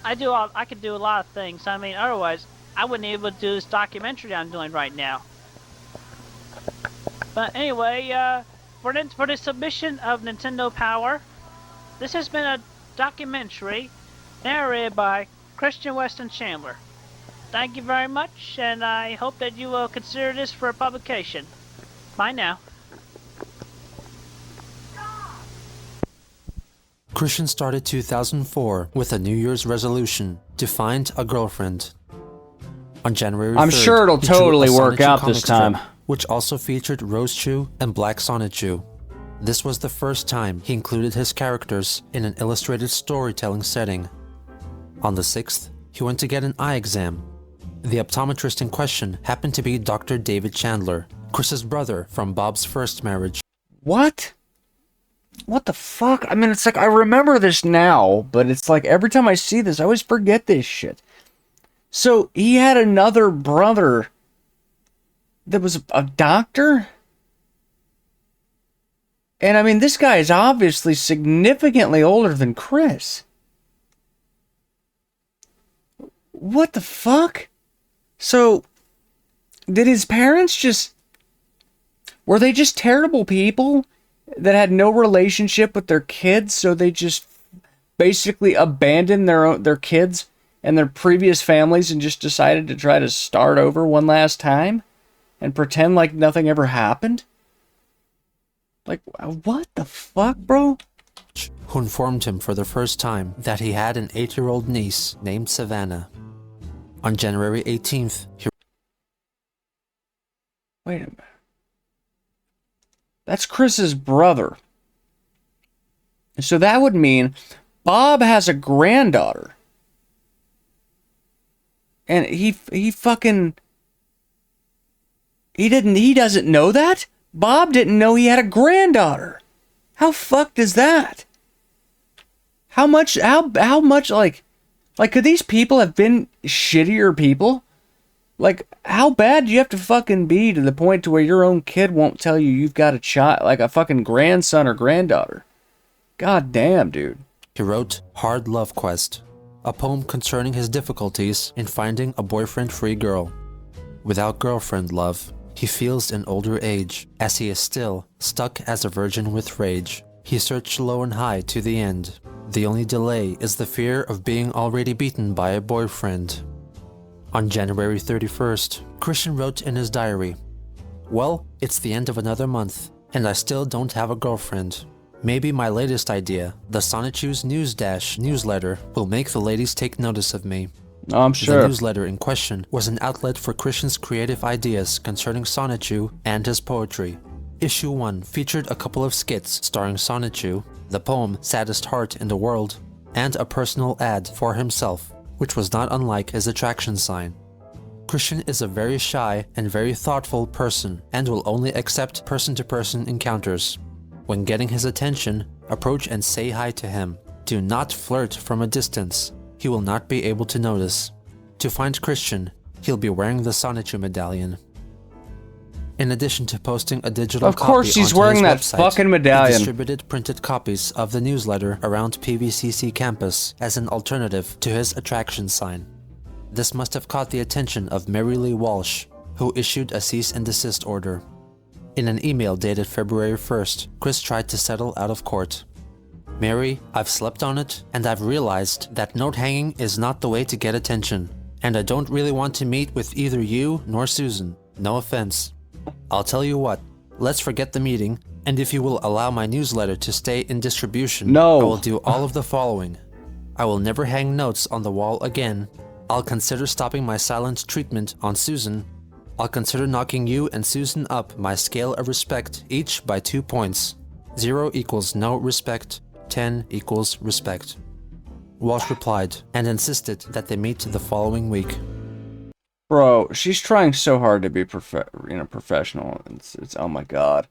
I can do a lot of things. I mean, otherwise, I wouldn't be able to do this documentary I'm doing right now. But anyway, for the submission of Nintendo Power, this has been a documentary narrated by Christian Weston Chandler. Thank you very much, and I hope that you will consider this for publication. Bye now. Christian started 2004 with a New Year's resolution to find a girlfriend. On January 3rd, I'm sure it'll he drew totally a work Sonichu out comic this time. strip, which also featured Rose Chew and Black Sonichu. This was the first time he included his characters in an illustrated storytelling setting. On the 6th, he went to get an eye exam. The optometrist in question happened to be Dr. David Chandler, Chris's brother from Bob's first marriage. What? What the fuck? I mean, it's like, I remember this now, but it's like every time I see this, I always forget this shit. So, he had another brother that was a doctor? And I mean, this guy is obviously significantly older than Chris. What the fuck? So, did his parents just... Were they just terrible people that had no relationship with their kids, so they just basically abandoned their kids and their previous families and just decided to try to start over one last time and pretend like nothing ever happened? Like, what the fuck, bro? Who informed him for the first time that he had an 8-year-old niece named Savannah. On January 18th, he... Wait a minute. That's Chris's brother. So that would mean Bob has a granddaughter. And he fucking... He doesn't know that? Bob didn't know he had a granddaughter. How fucked is that? How much, like, could these people have been shittier people? Like, how bad do you have to fucking be to the point to where your own kid won't tell you you've got a child, like a fucking grandson or granddaughter? God damn, dude. He wrote Hard Love Quest, a poem concerning his difficulties in finding a boyfriend-free girl. Without girlfriend love, he feels an older age, as he is still stuck as a virgin with rage. He searched low and high to the end. The only delay is the fear of being already beaten by a boyfriend. On January 31st, Christian wrote in his diary, "Well, it's the end of another month, and I still don't have a girlfriend. Maybe my latest idea, the Sonichu's News Dash newsletter, will make the ladies take notice of me." I'm sure. The newsletter in question was an outlet for Christian's creative ideas concerning Sonichu and his poetry. Issue 1 featured a couple of skits starring Sonichu, the poem Saddest Heart in the World, and a personal ad for himself, which was not unlike his attraction sign. Christian is a very shy and very thoughtful person and will only accept person-to-person encounters. When getting his attention, approach and say hi to him. Do not flirt from a distance. He will not be able to notice. To find Christian, he'll be wearing the Sonichu medallion. In addition to posting a digital Of course copy he's onto wearing his that website, fucking he medallion. distributed printed copies of the newsletter around PVCC campus as an alternative to his attraction sign. This must have caught the attention of Mary Lee Walsh, who issued a cease and desist order. In an email dated February 1st, Chris tried to settle out of court. "Mary, I've slept on it, and I've realized that note hanging is not the way to get attention, and I don't really want to meet with either you nor Susan. No offense. I'll tell you what, let's forget the meeting, and if you will allow my newsletter to stay in distribution, No. I will do all of the following. I will never hang notes on the wall again. I'll consider stopping my silent treatment on Susan. I'll consider knocking you and Susan up my scale of respect, each by 2 points. 0 equals no respect, 10 equals respect." Walsh replied and insisted that they meet the following week. Bro, she's trying so hard to be professional. It's oh my god.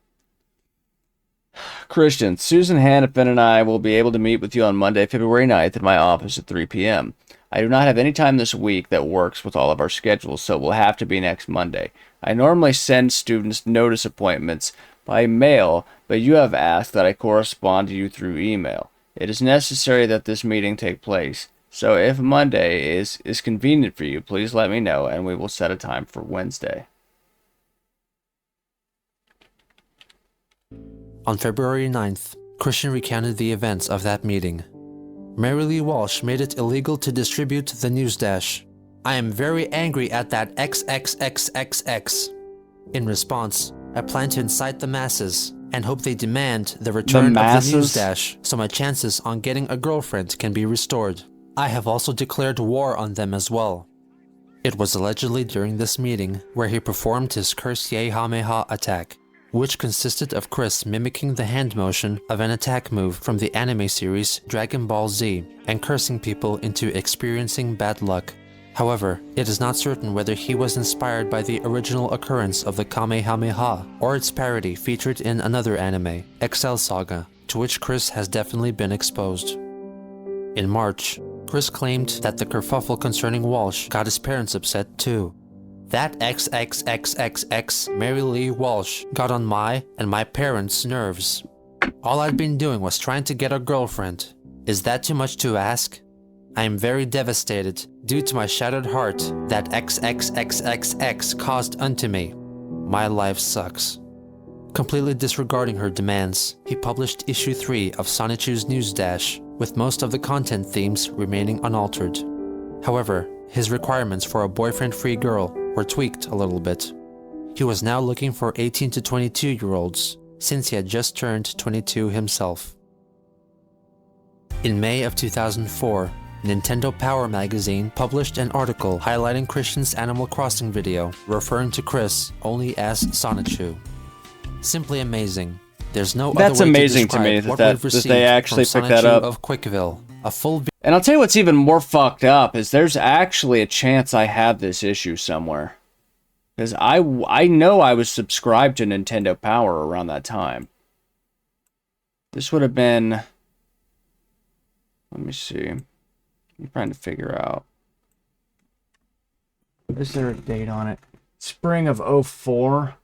Christian, Susan Hannafin and I will be able to meet with you on Monday, February 9th at my office at 3 p.m. I do not have any time this week that works with all of our schedules, so it will have to be next Monday. I normally send students notice appointments by mail, but you have asked that I correspond to you through email. It is necessary that this meeting take place. So if Monday is convenient for you, please let me know and we will set a time for Wednesday. On February 9th, Christian recounted the events of that meeting. Mary Lee Walsh made it illegal to distribute the news dash. I am very angry at that XXXXX. In response, I plan to incite the masses and hope they demand the return of the news dash so my chances on getting a girlfriend can be restored. I have also declared war on them as well. It was allegedly during this meeting where he performed his Kamehameha attack, which consisted of Chris mimicking the hand motion of an attack move from the anime series Dragon Ball Z and cursing people into experiencing bad luck. However, it is not certain whether he was inspired by the original occurrence of the Kamehameha or its parody featured in another anime, Excel Saga, to which Chris has definitely been exposed. In March, Chris claimed that the kerfuffle concerning Walsh got his parents upset too. That XXXXX Mary Lee Walsh got on my and my parents' nerves. All I'd been doing was trying to get a girlfriend. Is that too much to ask? I am very devastated due to my shattered heart that XXXXX caused unto me. My life sucks. Completely disregarding her demands, he published issue 3 of Sonichu's News Dash, with most of the content themes remaining unaltered. However, his requirements for a boyfriend-free girl were tweaked a little bit. He was now looking for 18 to 22-year-olds, since he had just turned 22 himself. In May of 2004, Nintendo Power magazine published an article highlighting Christian's Animal Crossing video, referring to Chris only as Sonichu. Simply amazing. There's no That's other way amazing to to me describe that they actually picked that up. Of Quickville, a full And I'll tell you what's even more fucked up is there's actually a chance I have this issue somewhere. Because I know I was subscribed to Nintendo Power around that time. This would have been... Let me see. I'm trying to figure out. Is there a date on it? Spring of 04.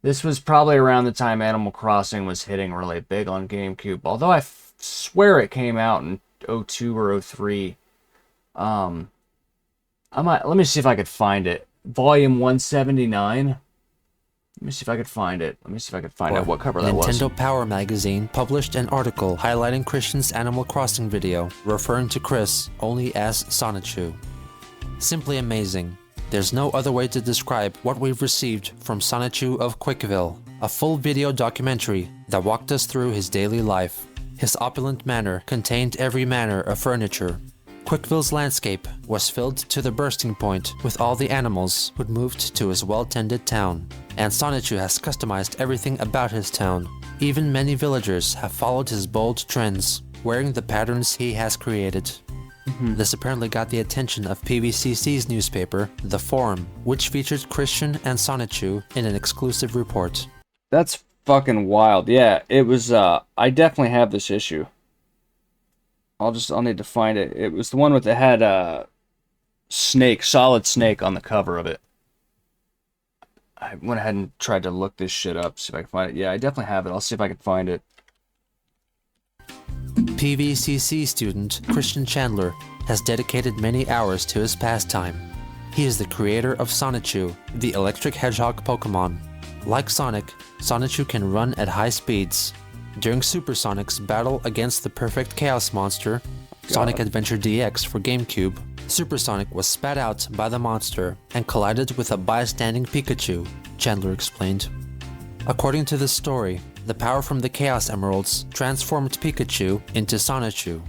This was probably around the time Animal Crossing was hitting really big on GameCube. Although I swear it came out in 02 or 03. Let me see if I could find it. Volume 179. Let me see if I could find it. Let me see if I could find out what cover that was. Nintendo Power magazine published an article highlighting Christian's Animal Crossing video, referring to Chris only as Sonichu. Simply amazing. There's no other way to describe what we've received from Sonichu of Quickville, a full video documentary that walked us through his daily life. His opulent manor contained every manner of furniture. Quickville's landscape was filled to the bursting point with all the animals who'd moved to his well-tended town. And Sonichu has customized everything about his town. Even many villagers have followed his bold trends, wearing the patterns he has created. This apparently got the attention of PVCC's newspaper, The Forum, which featured Christian and Sonichu in an exclusive report. That's fucking wild. Yeah, it was, I definitely have this issue. I'll need to find it. It was the one with the head, snake, solid snake on the cover of it. I went ahead and tried to look this shit up, see if I can find it. Yeah, I definitely have it. I'll see if I can find it. PVCC student Christian Chandler has dedicated many hours to his pastime. He is the creator of Sonichu, the electric hedgehog Pokemon. Like Sonic, Sonichu can run at high speeds. During Supersonic's battle against the perfect Chaos Monster, Sonic Adventure DX for GameCube, Supersonic was spat out by the monster and collided with a bystanding Pikachu, Chandler explained. According to this story, the power from the Chaos Emeralds transformed Pikachu into Sonichu.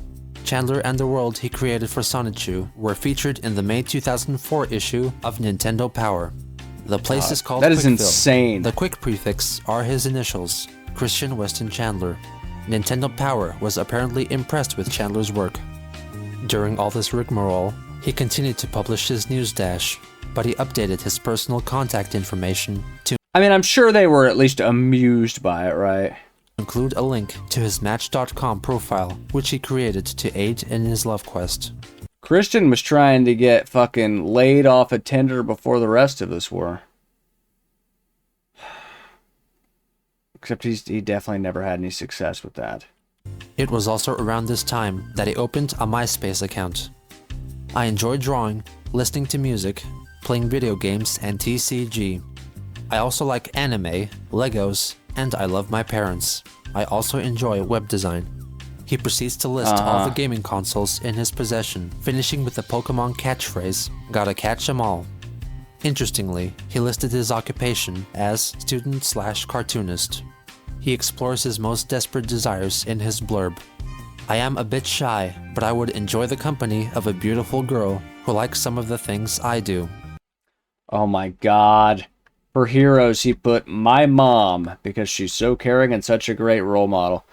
Chandler and the world he created for Sonichu were featured in the May 2004 issue of Nintendo Power. The place is called That is Quickville. insane. The quick prefix are his initials, Christian Weston Chandler. Nintendo Power was apparently impressed with Chandler's work. During all this rigmarole, he continued to publish his news dash, but he updated his personal contact information to I mean, I'm sure they were at least amused by it, right? include a link to his Match.com profile, which he created to aid in his love quest. Christian was trying to get fucking laid off a Tinder before the rest of us were. Except he definitely never had any success with that. It was also around this time that he opened a MySpace account. I enjoy drawing, listening to music, playing video games, and TCG. I also like anime, Legos, and I love my parents. I also enjoy web design. He proceeds to list all the gaming consoles in his possession, finishing with the Pokemon catchphrase, "Gotta catch 'em all." Interestingly, he listed his occupation as student/cartoonist. He explores his most desperate desires in his blurb. I am a bit shy, but I would enjoy the company of a beautiful girl who likes some of the things I do. Oh my god. For heroes, he put my mom, because she's so caring and such a great role model.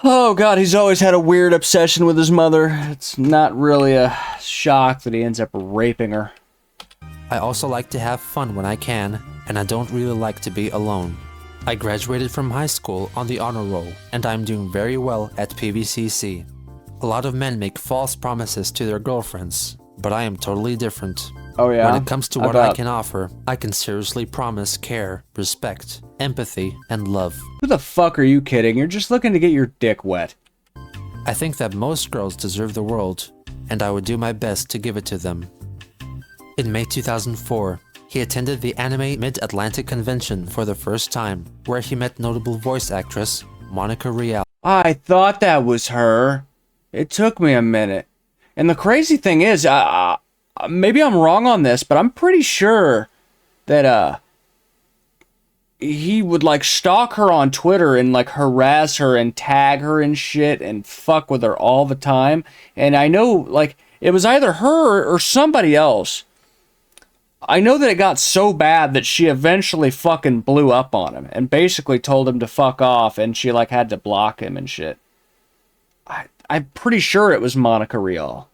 Oh god, he's always had a weird obsession with his mother. It's not really a shock that he ends up raping her. I also like to have fun when I can, and I don't really like to be alone. I graduated from high school on the honor roll, and I'm doing very well at PVCC. A lot of men make false promises to their girlfriends, but I am totally different. Oh yeah? When it comes to what I can offer, I can seriously promise care, respect, empathy, and love. Who the fuck are you kidding? You're just looking to get your dick wet. I think that most girls deserve the world, and I would do my best to give it to them. In May 2004, he attended the Anime Mid-Atlantic Convention for the first time, where he met notable voice actress Monica Rial. I thought that was her. It took me a minute. And the crazy thing is, maybe I'm wrong on this, but I'm pretty sure that he would like stalk her on Twitter and like harass her and tag her and shit and fuck with her all the time. And I know like it was either her or somebody else. I know that it got so bad that she eventually fucking blew up on him and basically told him to fuck off, and she like had to block him and shit. I'm pretty sure it was Monica Rial.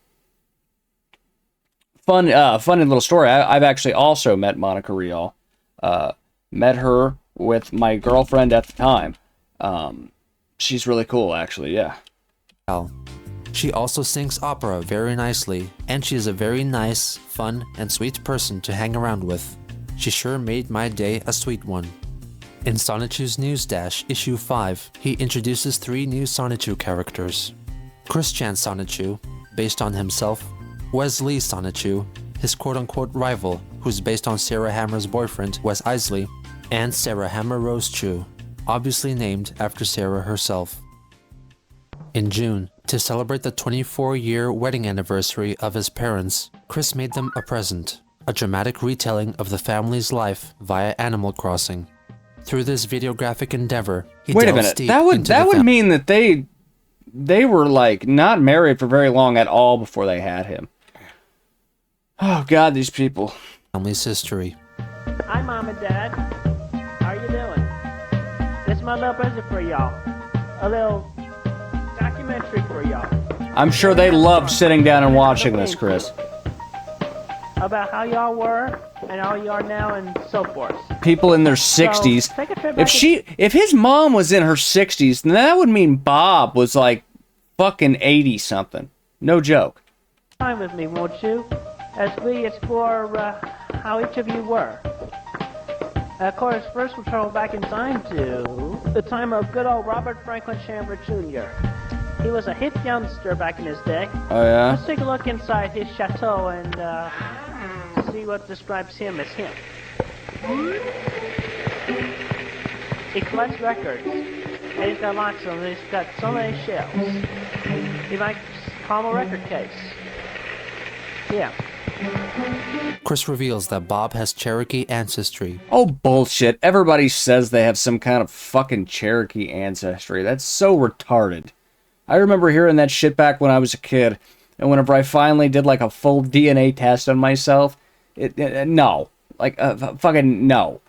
Funny little story. I've actually also met Monica Rial. Met her with my girlfriend at the time. She's really cool, actually, yeah. She also sings opera very nicely, and she is a very nice, fun, and sweet person to hang around with. She sure made my day a sweet one. In Sonichu's News Dash, issue 5, he introduces 3 new Sonichu characters. Christian Sonichu, based on himself, Wesley Sonichu, his quote-unquote rival, who's based on Sarah Hammer's boyfriend, Wes Isley, and Sarah Hammer Rose Chu, obviously named after Sarah herself. In June, to celebrate the 24-year wedding anniversary of his parents, Chris made them a present, a dramatic retelling of the family's life via Animal Crossing. Through this videographic endeavor, he Wait a delves minute, deep that into would mean that they were like not married for very long at all before they had him. Oh god, these people. Family's history. Hi, Mom and Dad. How are you doing? This is my little present for y'all. A little documentary for y'all. I'm sure they loved sitting down and watching this, Chris. About how y'all were and how you are now and so forth. People in their 60s. So, take a trip back If his mom was in her 60s, then that would mean Bob was like fucking 80 something. No joke. Time with me, won't you? As we explore how each of you were. Of course, first we'll travel back in time to the time of good old Robert Franklin Chandler Jr. He was a hip youngster back in his day. Oh yeah? Let's take a look inside his chateau and see what describes him as him. He collects records. And he's got lots of them. He's got so many shelves. He might call him a record case. Yeah. Chris reveals that Bob has Cherokee ancestry. Oh, bullshit. Everybody says they have some kind of fucking Cherokee ancestry. That's so retarded. I remember hearing that shit back when I was a kid. And whenever I finally did like a full DNA test on myself, no. Like, fucking no.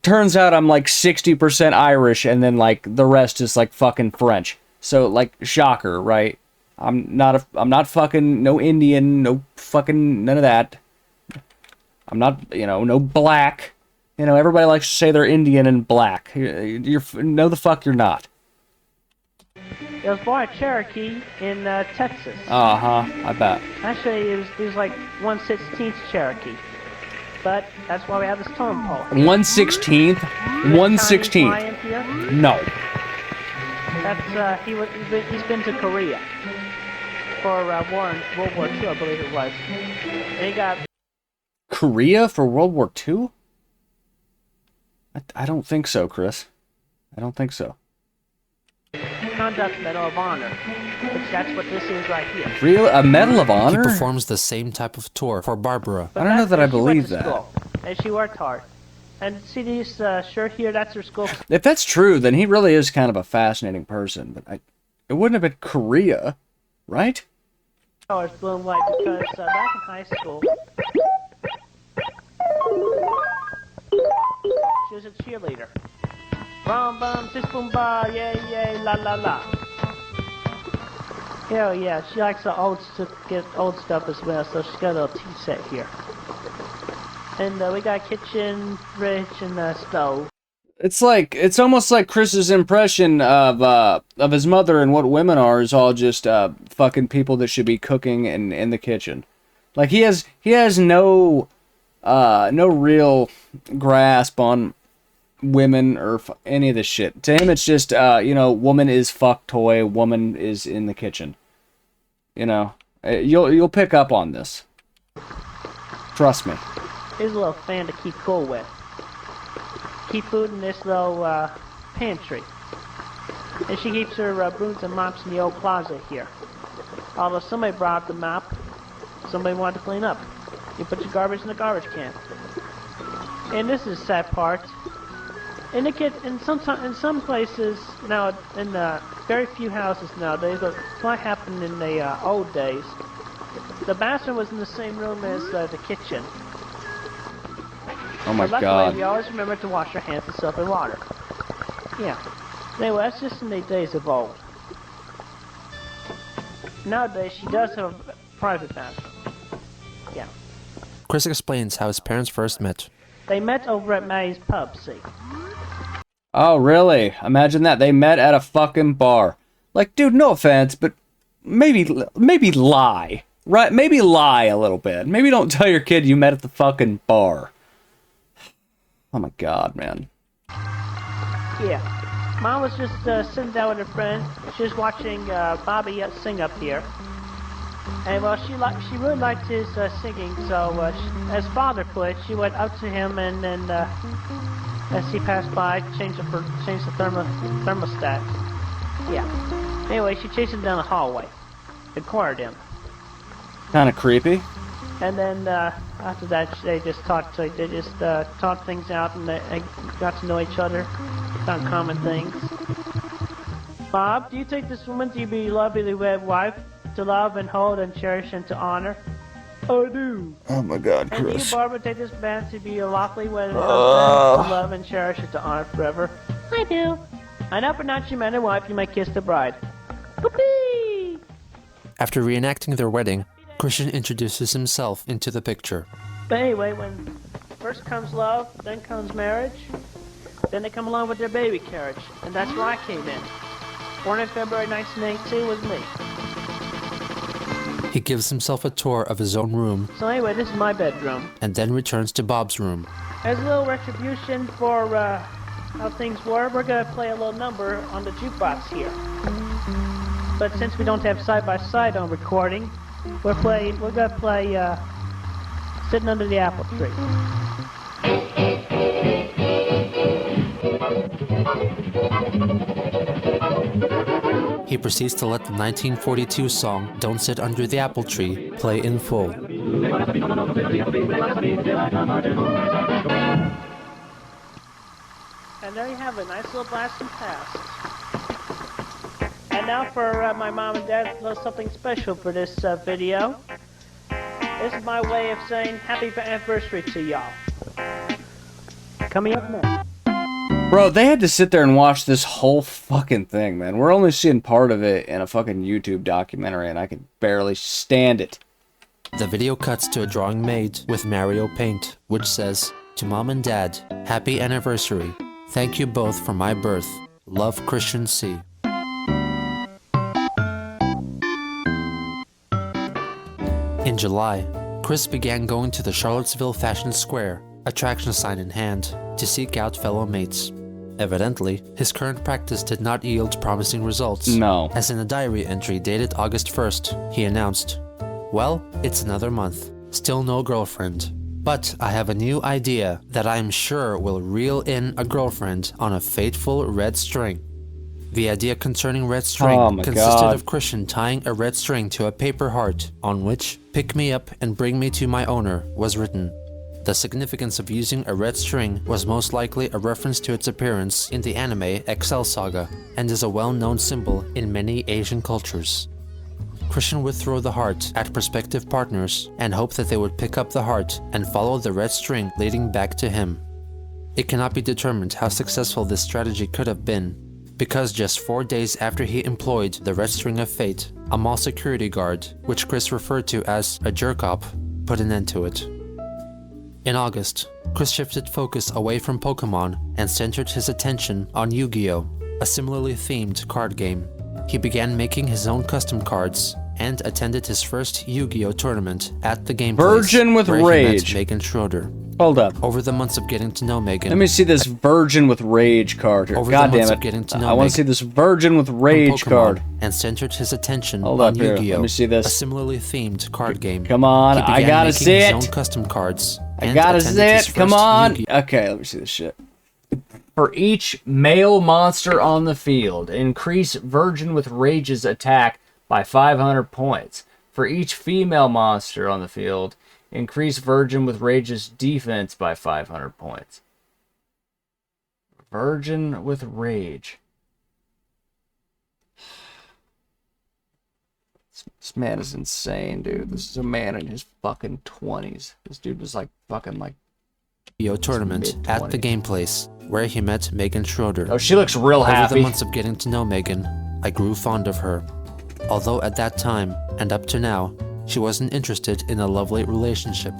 Turns out I'm like 60% Irish and then like the rest is like fucking French. So like, shocker, right? I'm not fucking no Indian, no fucking none of that. I'm not, no black. Everybody likes to say they're Indian and black. You're no, the fuck you're not. He was born at Cherokee in Texas. I bet. Actually, he was like 1/16 Cherokee. But that's why we have this totem pole. 1/16? 1/16? No. That's he's been to Korea for World War II, I believe it was. And he got Korea for World War II? I don't think so, Chris. I don't think so. Conduct Medal of Honor, which that's what this is right here. Real a Medal of He Honor? performs the same type of tour for Barbara. I don't know that I believe that. School, and she worked hard. And see these shirt here, that's her school. If that's true, then he really is kind of a fascinating person. But it wouldn't have been Korea, right? Colors blue and white because back in high school, she was a cheerleader. Bum bum, sis boom ba, yay yay, la la la. Hell yeah, she likes the old stuff as well, so she's got a little tea set here. And we got a kitchen, fridge, and a stove. It's almost like Chris's impression of his mother and what women are is all just fucking people that should be cooking in the kitchen. Like he has no real grasp on women or any of this shit. To him, it's just woman is fuck toy, woman is in the kitchen. You'll pick up on this. Trust me. Here's a little fan to keep cool with. Keep food in this little pantry. And she keeps her brooms and mops in the old closet here. Although somebody brought up the mop, somebody wanted to clean up. You put your garbage in the garbage can. And this is the sad part. In some places now, in very few houses nowadays, but what happened in the old days, the bathroom was in the same room as the kitchen. Oh my luckily, God. we always remember to wash our hands with soap and water. Yeah. Anyway, that's just in the days of old. Nowadays, she does have a private bathroom. Yeah. Chris explains how his parents first met. They met over at Maddie's pub, see. Oh, really? Imagine that. They met at a fucking bar. Like, dude, no offense, but maybe lie. Right? Maybe lie a little bit. Maybe don't tell your kid you met at the fucking bar. Oh my God, man. Yeah. Mom was just sitting down with her friend. She was watching Bobby sing up here. And well, she really liked his singing, so as father put it, she went up to him and then as he passed by, changed the thermostat. Yeah. Anyway, she chased him down the hallway and cornered him. Kind of creepy. And then after that, they just talked things out, and they got to know each other, found common things. Bob, do you take this woman to be your lovely wed wife, to love and hold and cherish and to honor? I do. Oh my God, Chris. And you, Barbara, take this man to be your lawfully wedded husband, to love and cherish and to honor forever? I do. I now pronounce you man and wife, you may kiss the bride. Whoopee! After reenacting their wedding, Christian introduces himself into the picture. But anyway, when first comes love, then comes marriage, then they come along with their baby carriage, and that's where I came in. Born in February 1982 was me. He gives himself a tour of his own room. So anyway, this is my bedroom. And then returns to Bob's room. As a little retribution for how things were, we're going to play a little number on the jukebox here. But since we don't have side-by-side on recording, we're going to play Sitting Under the Apple Tree. He proceeds to let the 1942 song Don't Sit Under the Apple Tree play in full. And there you have it, nice little blast from past. And now for my mom and dad, a little something special for this video. This is my way of saying happy anniversary to y'all. Coming up next. Bro, they had to sit there and watch this whole fucking thing, man. We're only seeing part of it in a fucking YouTube documentary, and I can barely stand it. The video cuts to a drawing made with Mario paint, which says, "To Mom and Dad, happy anniversary. Thank you both for my birth. Love, Christian C." In July, Chris began going to the Charlottesville Fashion Square, attraction sign in hand, to seek out fellow mates. Evidently, his current practice did not yield promising results. No. As in a diary entry dated August 1st, he announced, "Well, it's another month. Still no girlfriend. But I have a new idea that I'm sure will reel in a girlfriend on a fateful red string." The idea concerning red string consisted of Christian tying a red string to a paper heart on which "Pick me up and bring me to my owner" was written. The significance of using a red string was most likely a reference to its appearance in the anime Excel Saga, and is a well-known symbol in many Asian cultures. Christian would throw the heart at prospective partners and hope that they would pick up the heart and follow the red string leading back to him. It cannot be determined how successful this strategy could have been, because just 4 days after he employed the red string of fate, a mall security guard, which Chris referred to as a jerk-op, put an end to it. In August, Chris shifted focus away from Pokemon and centered his attention on Yu-Gi-Oh!, a similarly themed card game. He began making his own custom cards and attended his first Yu-Gi-Oh! Tournament at the game Virgin with where Rage. he met Megan Schroeder. Hold up. Over the months of getting to know Megan... Let me see this Virgin with Rage card here. God damn it. I want to see this Virgin with Rage card. And centered his attention Hold on up here. Yu-Gi-Oh! Let me see this. A similarly themed card game. Come on, He began I gotta making see his it. own custom cards. I and gotta attended see his it. Come first on. Yu-Gi-Oh! Okay, let me see this shit. For each male monster on the field, increase Virgin with Rage's attack by 500 points. For each female monster on the field, increase Virgin with Rage's defense by 500 points. Virgin with Rage. This man is insane, dude. This is a man in his fucking 20s. This dude was like fucking like Yu-Gi-Oh! Tournament at the game place, where he met Megan Schroeder. Oh, she looks real Over happy. the months of getting to know Megan, I grew fond of her. Although at that time, and up to now, she wasn't interested in a lovely relationship.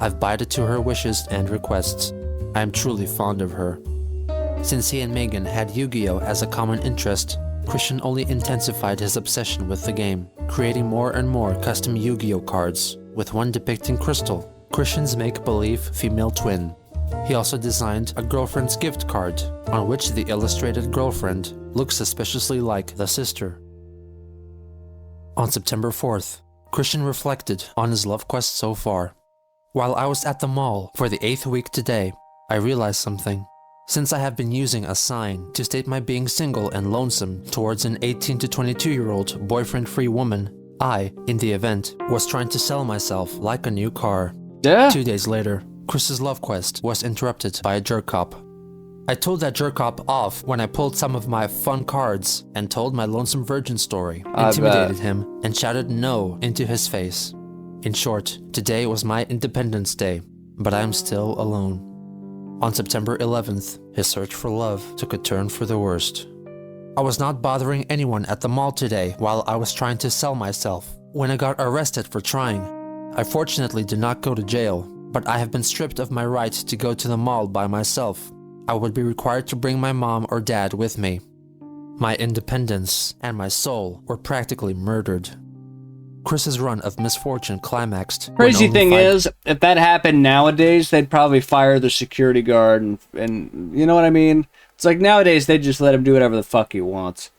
I've bided to her wishes and requests. I am truly fond of her. Since he and Megan had Yu-Gi-Oh! As a common interest, Christian only intensified his obsession with the game, creating more and more custom Yu-Gi-Oh! Cards, with one depicting Crystal, Christian's make-believe female twin. He also designed a girlfriend's gift card, on which the illustrated girlfriend looks suspiciously like the sister. On September 4th, Christian reflected on his love quest so far. While I was at the mall for the 8th week today, I realized something. Since I have been using a sign to state my being single and lonesome towards an 18 to 22-year-old boyfriend-free woman, I, in the event, was trying to sell myself like a new car. Yeah. 2 days later, Chris's love quest was interrupted by a jerk-cop. I told that jerk-cop off when I pulled some of my fun cards and told my lonesome virgin story, intimidated him, and shouted no into his face. In short, today was my Independence Day, but I am still alone. On September 11th, his search for love took a turn for the worst. I was not bothering anyone at the mall today while I was trying to sell myself, when I got arrested for trying. I fortunately did not go to jail, but I have been stripped of my right to go to the mall by myself. I would be required to bring my mom or dad with me. My independence and my soul were practically murdered. Chris's run of misfortune climaxed. Crazy thing is, if that happened nowadays, they'd probably fire the security guard and you know what I mean? It's like nowadays they just let him do whatever the fuck he wants.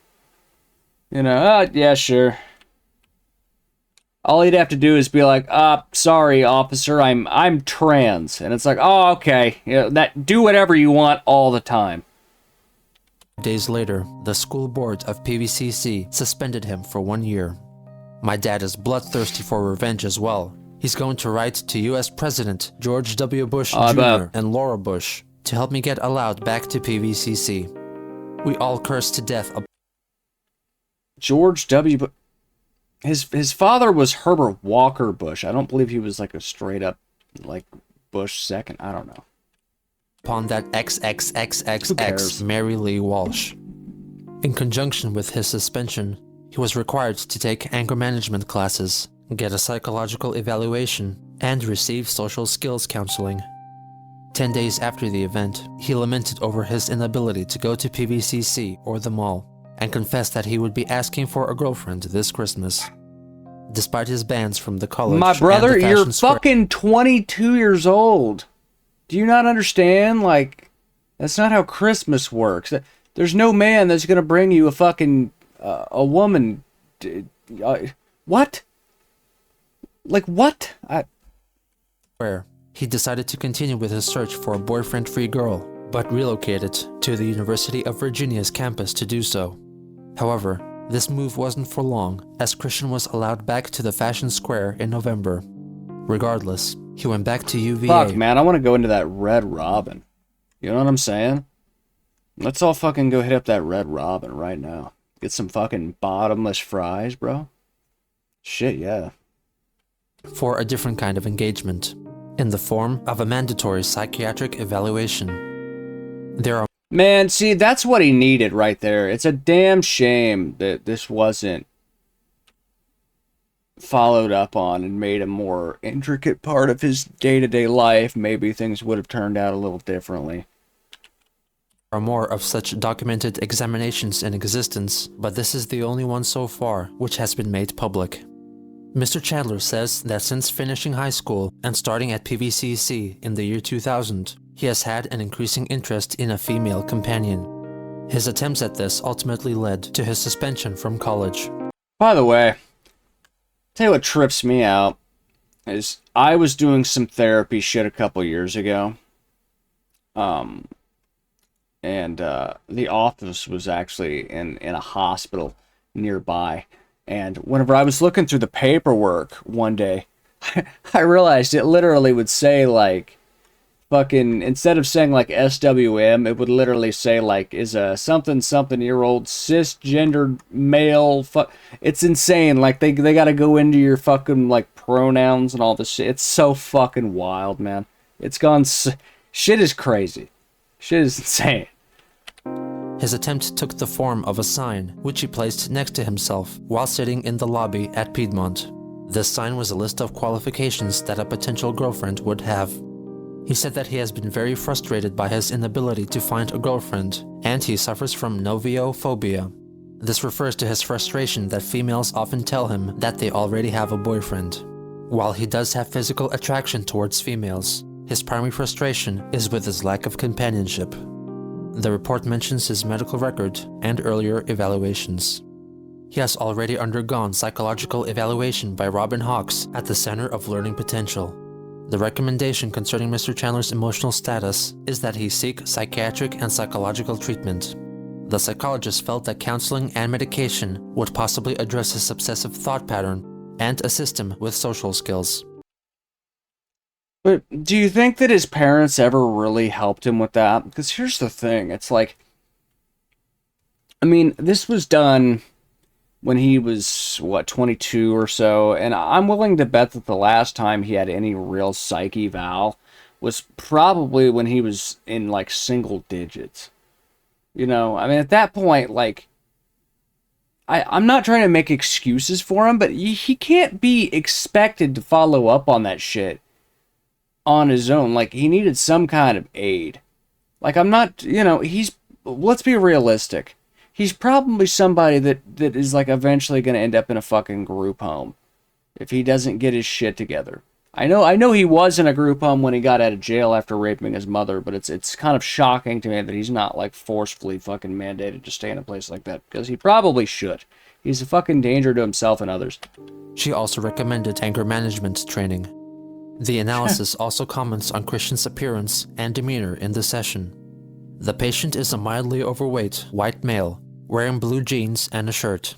You know, yeah, sure. All he'd have to do is be like, sorry, officer, I'm trans. And it's like, oh, okay. Yeah, do whatever you want all the time. Days later, the school board of PVCC suspended him for 1 year. My dad is bloodthirsty for revenge as well. He's going to write to U.S. President George W. Bush Jr. and Laura Bush to help me get allowed back to PVCC. We all cursed to death. George W. Bush. His father was Herbert Walker Bush. I don't believe he was like a straight up like Bush second. I don't know. Upon that XXXXX Mary Lee Walsh. In conjunction with his suspension, he was required to take anger management classes, get a psychological evaluation, and receive social skills counseling. 10 days after the event, he lamented over his inability to go to PVCC or the mall, and confessed that he would be asking for a girlfriend this Christmas. Despite his bans from the college, my brother, you're square, fucking 22 years old. Do you not understand? Like, That's not how Christmas works. There's no man that's gonna bring you a fucking a woman. What? Like what? Where he decided to continue with his search for a boyfriend-free girl, but relocated to the University of Virginia's campus to do so. However, this move wasn't for long, as Christian was allowed back to the Fashion Square in November. Regardless, he went back to UVA. Fuck, man, I want to go into that Red Robin. You know what I'm saying? Let's all fucking go hit up that Red Robin right now. Get some fucking bottomless fries, bro. Shit, yeah. For a different kind of engagement, in the form of a mandatory psychiatric evaluation. There are... Man, see, that's what he needed right there. It's a damn shame that this wasn't followed up on and made a more intricate part of his day-to-day life. Maybe things would have turned out a little differently. There are more of such documented examinations in existence, but this is the only one so far which has been made public. Mr. Chandler says that since finishing high school and starting at PVCC in the year 2000, he has had an increasing interest in a female companion. His attempts at this ultimately led to his suspension from college. By the way, tell you what trips me out is I was doing some therapy shit a couple years ago. The office was actually in a hospital nearby. And whenever I was looking through the paperwork one day, I realized it literally would say, like, fucking, instead of saying, like, SWM, it would literally say, like, is a something-something-year-old cisgendered male, it's insane. Like, they gotta go into your fucking, like, pronouns and all this shit. It's so fucking wild, man. It's gone, shit is crazy. Shit is insane. His attempt took the form of a sign, which he placed next to himself while sitting in the lobby at Piedmont. This sign was a list of qualifications that a potential girlfriend would have. He said that he has been very frustrated by his inability to find a girlfriend, and he suffers from noviophobia. This refers to his frustration that females often tell him that they already have a boyfriend. While he does have physical attraction towards females, his primary frustration is with his lack of companionship. The report mentions his medical record and earlier evaluations. He has already undergone psychological evaluation by Robin Hawks at the Center of Learning Potential. The recommendation concerning Mr. Chandler's emotional status is that he seek psychiatric and psychological treatment. The psychologist felt that counseling and medication would possibly address his obsessive thought pattern and assist him with social skills. But do you think that his parents ever really helped him with that? Because here's the thing. It's like, I mean, this was done when he was, 22 or so. And I'm willing to bet that the last time he had any real psych eval was probably when he was in, like, single digits. You know, I mean, at that point, like, I'm not trying to make excuses for him, but he can't be expected to follow up on that shit on his own. Like, he needed some kind of aid. Like, I'm not, let's be realistic. He's probably somebody that is, like, eventually going to end up in a fucking group home if he doesn't get his shit together. I know he was in a group home when he got out of jail after raping his mother, but it's kind of shocking to me that he's not, like, forcefully fucking mandated to stay in a place like that, because he probably should. He's a fucking danger to himself and others. She also recommended anger management training. The analysis also comments on Christian's appearance and demeanor in the session. The patient is a mildly overweight white male, wearing blue jeans and a shirt.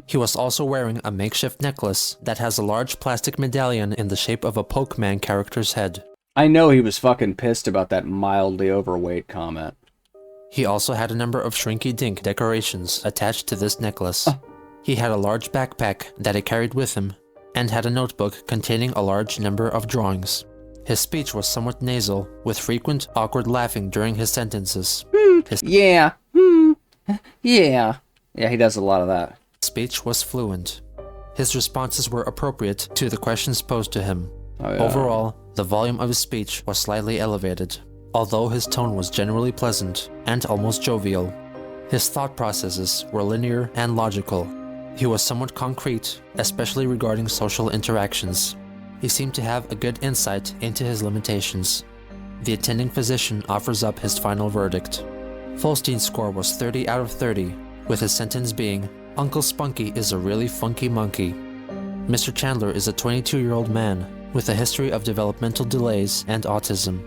He was also wearing a makeshift necklace that has a large plastic medallion in the shape of a Pokemon character's head. I know he was fucking pissed about that mildly overweight comment. He also had a number of shrinky-dink decorations attached to this necklace. He had a large backpack that he carried with him, and had a notebook containing a large number of drawings. His speech was somewhat nasal, with frequent, awkward laughing during his sentences. Yeah, he does a lot of that. Speech was fluent. His responses were appropriate to the questions posed to him. Oh, yeah. Overall, the volume of his speech was slightly elevated, although his tone was generally pleasant and almost jovial. His thought processes were linear and logical. He was somewhat concrete, especially regarding social interactions. He seemed to have a good insight into his limitations. The attending physician offers up his final verdict. Folstein's score was 30 out of 30, with his sentence being, "Uncle Spunky is a really funky monkey." Mr. Chandler is a 22-year-old man with a history of developmental delays and autism.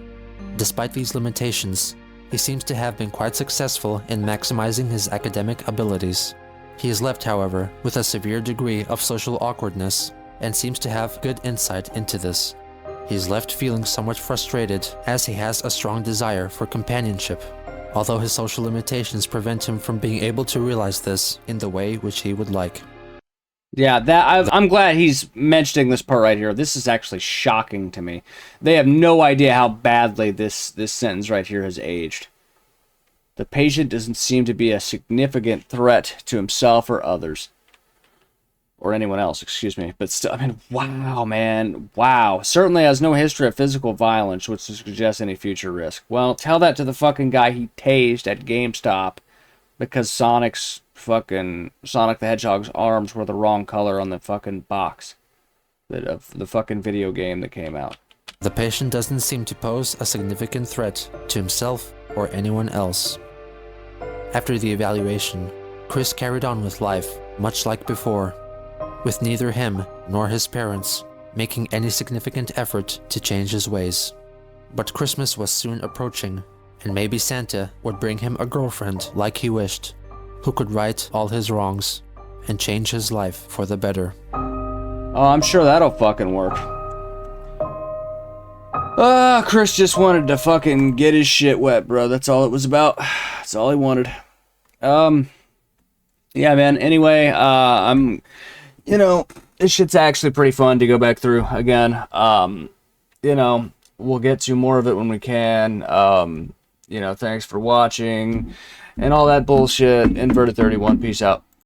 Despite these limitations, he seems to have been quite successful in maximizing his academic abilities. He is left, however, with a severe degree of social awkwardness and seems to have good insight into this. He is left feeling somewhat frustrated as he has a strong desire for companionship, although his social limitations prevent him from being able to realize this in the way which he would like. Yeah, I'm glad he's mentioning this part right here. This is actually shocking to me. They have no idea how badly this sentence right here has aged. The patient doesn't seem to be a significant threat to himself or others. Or anyone else, excuse me. But still, I mean, wow, man. Wow. Certainly has no history of physical violence, which suggests any future risk. Well, tell that to the fucking guy he tased at GameStop because Sonic the Hedgehog's arms were the wrong color on the fucking box of the fucking video game that came out. The patient doesn't seem to pose a significant threat to himself or anyone else. After the evaluation, Chris carried on with life much like before, with neither him nor his parents making any significant effort to change his ways. But Christmas was soon approaching, and maybe Santa would bring him a girlfriend like he wished, who could right all his wrongs and change his life for the better. Oh, I'm sure that'll fucking work. Chris just wanted to fucking get his shit wet, bro. That's all it was about. That's all he wanted. Yeah, man. Anyway, this shit's actually pretty fun to go back through again. We'll get to more of it when we can. Thanks for watching and all that bullshit. Inverted 31, peace out.